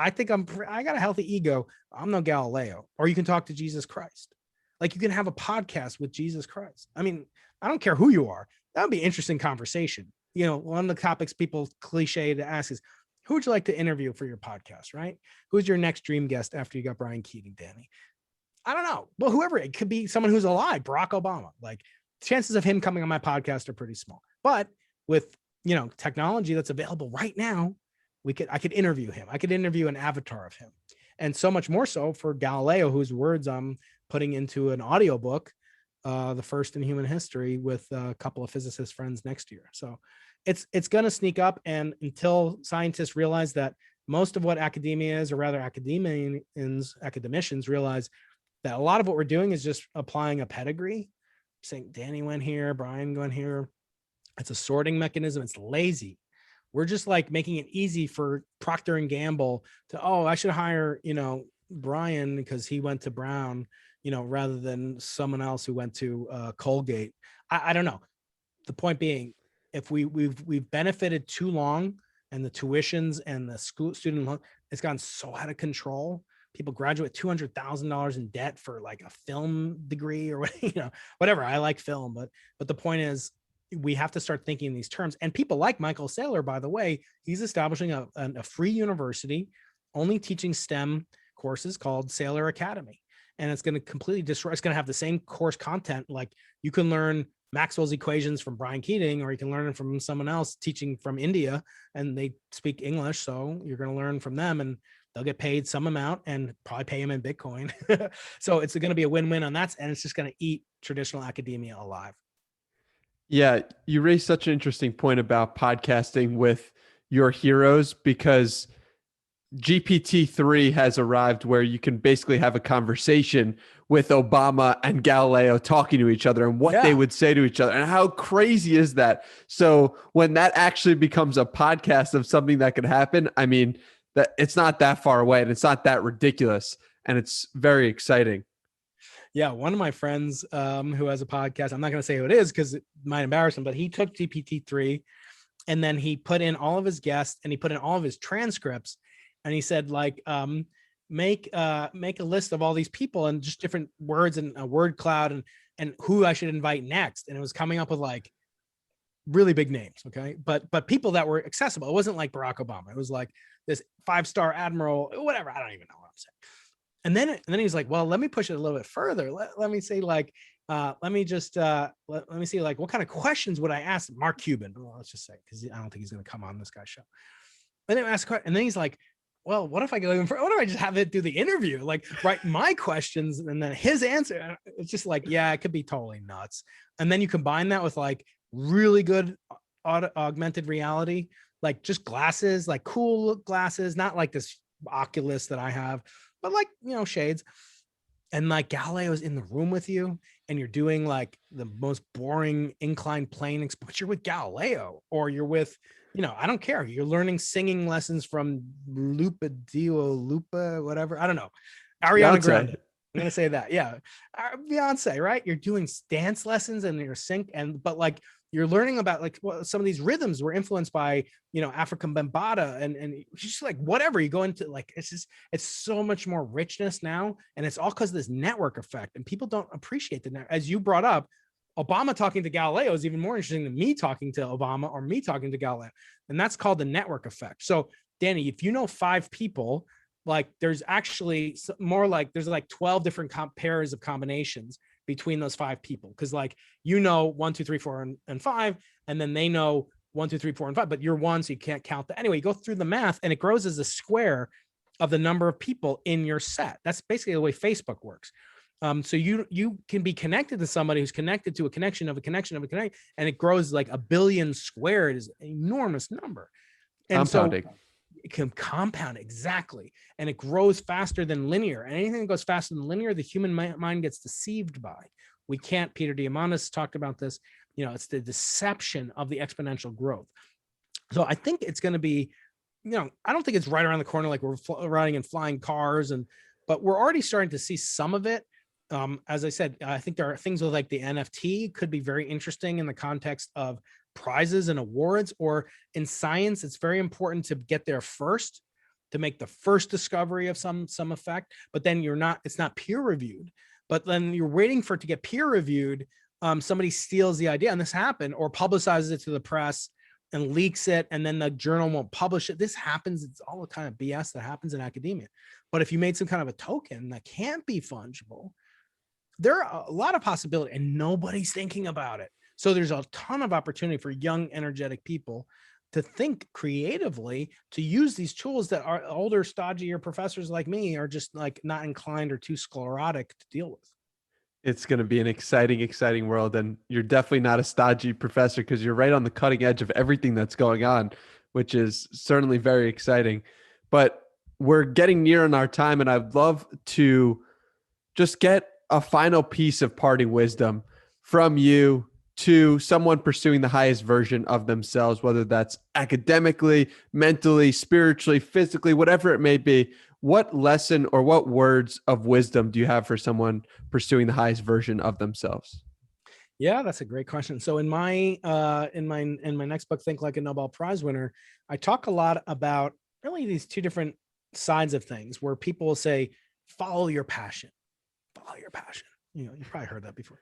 I think I got a healthy ego. I'm no Galileo. Or you can talk to Jesus Christ. Like, you can have a podcast with Jesus Christ. I mean, I don't care who you are. That would be an interesting conversation. One of the topics people cliche to ask is, who would you like to interview for your podcast, right? Who's your next dream guest after you got Brian Keating, Danny? I don't know. Well, whoever, it could be someone who's alive, Barack Obama. Like, chances of him coming on my podcast are pretty small. But with, technology that's available right now, I could interview him. I could interview an avatar of him. And so much more so for Galileo, whose words I'm putting into an audiobook, the first in human history, with a couple of physicist friends next year. So it's going to sneak up. And until scientists realize that most of what academia is, or rather academicians realize that a lot of what we're doing is just applying a pedigree, saying Danny went here, Brian went here. It's a sorting mechanism. It's lazy. We're just like making it easy for Procter and Gamble to, I should hire, Brian because he went to Brown, rather than someone else who went to Colgate. I don't know. The point being, if we've benefited too long, and the tuitions and the student loan, it's gotten so out of control. People graduate $200,000 in debt for like a film degree or whatever. I like film, but the point is, we have to start thinking in these terms. And people like Michael Saylor, by the way, he's establishing a free university only teaching STEM courses called Saylor Academy. And it's going to completely destroy. It's going to have the same course content. Like, you can learn Maxwell's equations from Brian Keating, or you can learn it from someone else teaching from India, and they speak English. So you're going to learn from them, and they'll get paid some amount and probably pay them in Bitcoin. So it's going to be a win-win on that. And it's just going to eat traditional academia alive. Yeah, you raised such an interesting point about podcasting with your heroes, because GPT-3 has arrived where you can basically have a conversation with Obama and Galileo talking to each other and what they would say to each other. And how crazy is that? So when that actually becomes a podcast of something that could happen, I mean, that it's not that far away, and it's not that ridiculous, and it's very exciting. Yeah, one of my friends who has a podcast, I'm not going to say who it is because it might embarrass him, but he took GPT-3 And then he put in all of his guests and he put in all of his transcripts. And he said, like, make a list of all these people and just different words and a word cloud and who I should invite next. And it was coming up with like really big names. Okay. But people that were accessible. It wasn't like Barack Obama. It was like this 5-star admiral, whatever. I don't even know what I'm saying. And then he's like, well, let me push it a little bit further. Let me say like, let me see like what kind of questions would I ask Mark Cuban? Well, let's just say, because I don't think he's going to come on this guy's show. And then ask, and then he's like, well, what if I go even further? What if I just have it do the interview, like write my questions and then his answer? It's just like, yeah, it could be totally nuts. And then you combine that with like really good augmented reality, like just glasses, like cool glasses, not like this Oculus that I have, but like, you know, shades. And like Galileo's in the room with you and you're doing like the most boring inclined plane, but you're with Galileo, or you're with, you know, I don't care. You're learning singing lessons from Lupa, whatever. I don't know. Ariana Grande. I'm going to say that. Yeah. Beyonce, right? You're doing dance lessons and you're but like, you're learning about like some of these rhythms were influenced by, you know, African Bambata and just like whatever you go into, like, it's so much more richness now. And it's all because of this network effect, and people don't appreciate the network. As you brought up, Obama talking to Galileo is even more interesting than me talking to Obama or me talking to Galileo. And that's called the network effect. So Danny, if you know 5 people, like there's actually more like there's like 12 different pairs of combinations between those 5 people. Cause like, you know, 1, 2, 3, 4, and 5, and then they know 1, 2, 3, 4, and 5, but you're 1, so you can't count that. Anyway, you go through the math and it grows as a square of the number of people in your set. That's basically the way Facebook works. So you can be connected to somebody who's connected to a connection of a connection of a connection, and it grows like 1 billion squared is an enormous number. And compounding. So it can compound, exactly. And it grows faster than linear. And anything that goes faster than linear, the human mind gets deceived by. We can't, Peter Diamandis talked about this, you know, it's the deception of the exponential growth. So I think it's going to be, you know, I don't think it's right around the corner, like we're riding in flying cars, but we're already starting to see some of it. As I said, I think there are things with like the NFT could be very interesting in the context of prizes and awards, or in science, it's very important to get there first, to make the first discovery of some effect, but then it's not peer reviewed, but then you're waiting for it to get peer reviewed. Somebody steals the idea, and this happened, or publicizes it to the press and leaks it, and then the journal won't publish it. This happens. It's all the kind of BS that happens in academia. But if you made some kind of a token that can't be fungible, there are a lot of possibility, and nobody's thinking about it. So there's a ton of opportunity for young, energetic people to think creatively, to use these tools that our older, stodgier professors like me are just like not inclined or too sclerotic to deal with. It's going to be an exciting, exciting world. And you're definitely not a stodgy professor, because you're right on the cutting edge of everything that's going on, which is certainly very exciting. But we're getting near in our time, and I'd love to just get a final piece of parting wisdom from you to someone pursuing the highest version of themselves, whether that's academically, mentally, spiritually, physically, whatever it may be. What lesson or what words of wisdom do you have for someone pursuing the highest version of themselves? Yeah, that's a great question. So in my next book, Think Like a Nobel Prize Winner, I talk a lot about really these 2 different sides of things, where people will say, follow your passion. Follow your passion. You know, you've probably heard that before.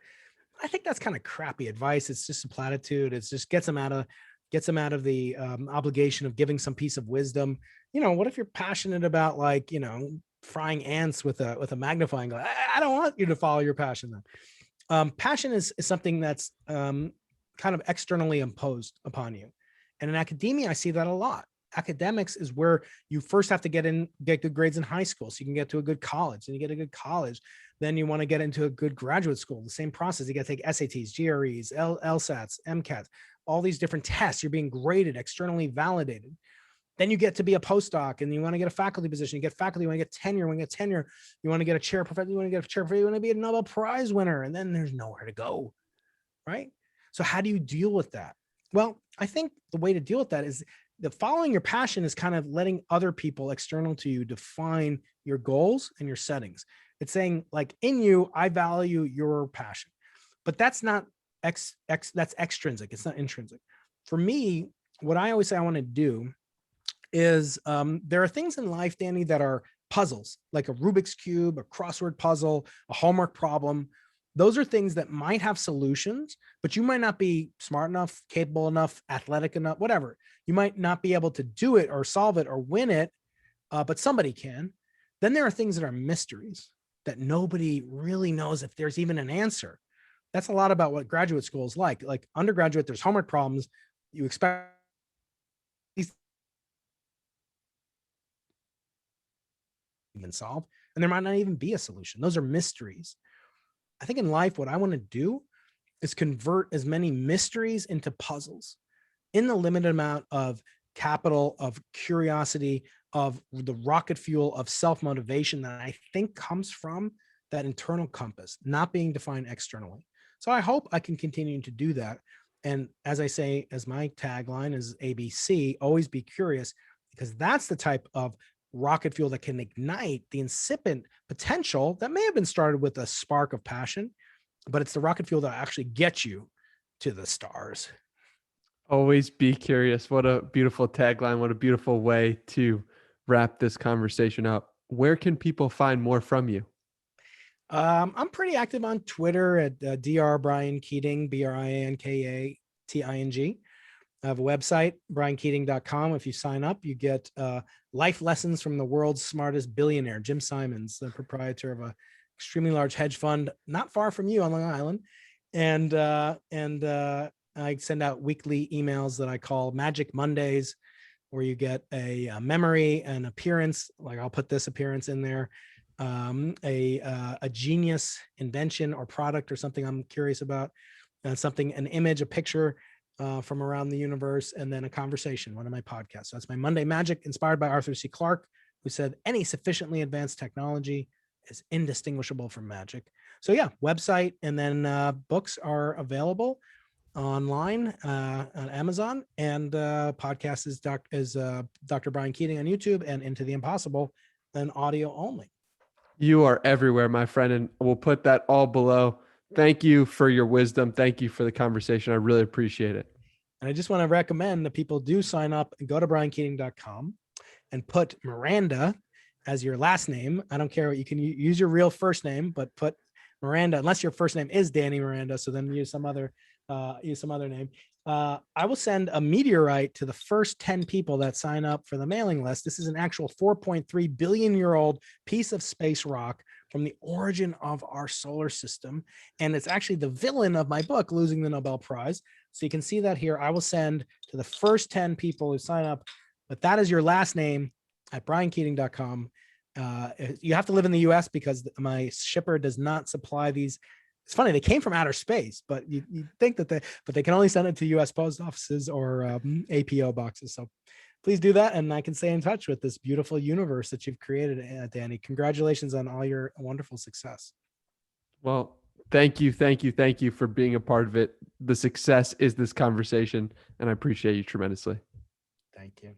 I think that's kind of crappy advice. It's just a platitude. It's just gets them out of the obligation of giving some piece of wisdom. You know, what if you're passionate about, like, you know, frying ants with a magnifying glass? I don't want you to follow your passion then. Passion is something that's kind of externally imposed upon you. And in academia, I see that a lot. Academics is where you first have to get good grades in high school so you can get to a good college, and you get a good college. Then you want to get into a good graduate school. The same process. You got to take SATs, GREs, LSATs, MCATs, all these different tests. You're being graded, externally validated. Then you get to be a postdoc, and you want to get a faculty position. You get faculty, you want to get tenure. When you get tenure, you want to get a chair professor. You want to get a chair professor. You want to be a Nobel Prize winner. And then there's nowhere to go, right? So how do you deal with that? Well, I think the way to deal with that is the following your passion is kind of letting other people external to you define your goals and your settings. It's saying, like, in you, I value your passion, but that's not that's extrinsic. It's not intrinsic. For me, what I always say I want to do is there are things in life, Danny, that are puzzles, like a Rubik's Cube, a crossword puzzle, a homework problem. Those are things that might have solutions, but you might not be smart enough, capable enough, athletic enough, whatever. You might not be able to do it or solve it or win it, but somebody can. Then there are things that are mysteries that nobody really knows if there's even an answer. That's a lot about what graduate school is like. Like undergraduate, there's homework problems. You expect even solve, and there might not even be a solution. Those are mysteries. I think in life, what I want to do is convert as many mysteries into puzzles in the limited amount of capital, of curiosity, of the rocket fuel of self-motivation that I think comes from that internal compass, not being defined externally. So I hope I can continue to do that. And as I say, as my tagline is ABC, always be curious, because that's the type of rocket fuel that can ignite the incipient potential that may have been started with a spark of passion, but it's the rocket fuel that actually gets you to the stars. Always be curious. What a beautiful tagline. What a beautiful way to wrap this conversation up. Where can people find more from you? I'm pretty active on Twitter at Dr. Brian Keating, BrianKating. I have a website, briankeating.com. If you sign up, you get life lessons from the world's smartest billionaire, Jim Simons, the proprietor of a extremely large hedge fund not far from you on Long Island. And I send out weekly emails that I call Magic Mondays, where you get a memory, an appearance, like I'll put this appearance in there, a genius invention or product or something I'm curious about, something, an image, a picture from around the universe, and then a conversation, one of my podcasts. So that's my Monday Magic, inspired by Arthur C. Clarke, who said any sufficiently advanced technology is indistinguishable from magic. So yeah, website, and then books are available online on Amazon, and podcast is Dr. Brian Keating on YouTube, and Into the Impossible, then audio only. You are everywhere, my friend, and we'll put that all below. Thank you for your wisdom. Thank you for the conversation. I really appreciate it. And I just want to recommend that people do sign up and go to briankeating.com and put Miranda as your last name. I don't care what, you can use your real first name, but put Miranda, unless your first name is Danny Miranda. So then use some other name. I will send a meteorite to the first 10 people that sign up for the mailing list. This is an actual 4.3 billion year old piece of space rock from the origin of our solar system. And it's actually the villain of my book, Losing the Nobel Prize. So you can see that here. I will send to the first 10 people who sign up, but that is your last name at briankeating.com. You have to live in the US because my shipper does not supply these. It's funny, they came from outer space, but you think that they can only send it to US post offices or APO boxes. So please do that. And I can stay in touch with this beautiful universe that you've created, Danny. Congratulations on all your wonderful success. Well, thank you for being a part of it. The success is this conversation, and I appreciate you tremendously. Thank you.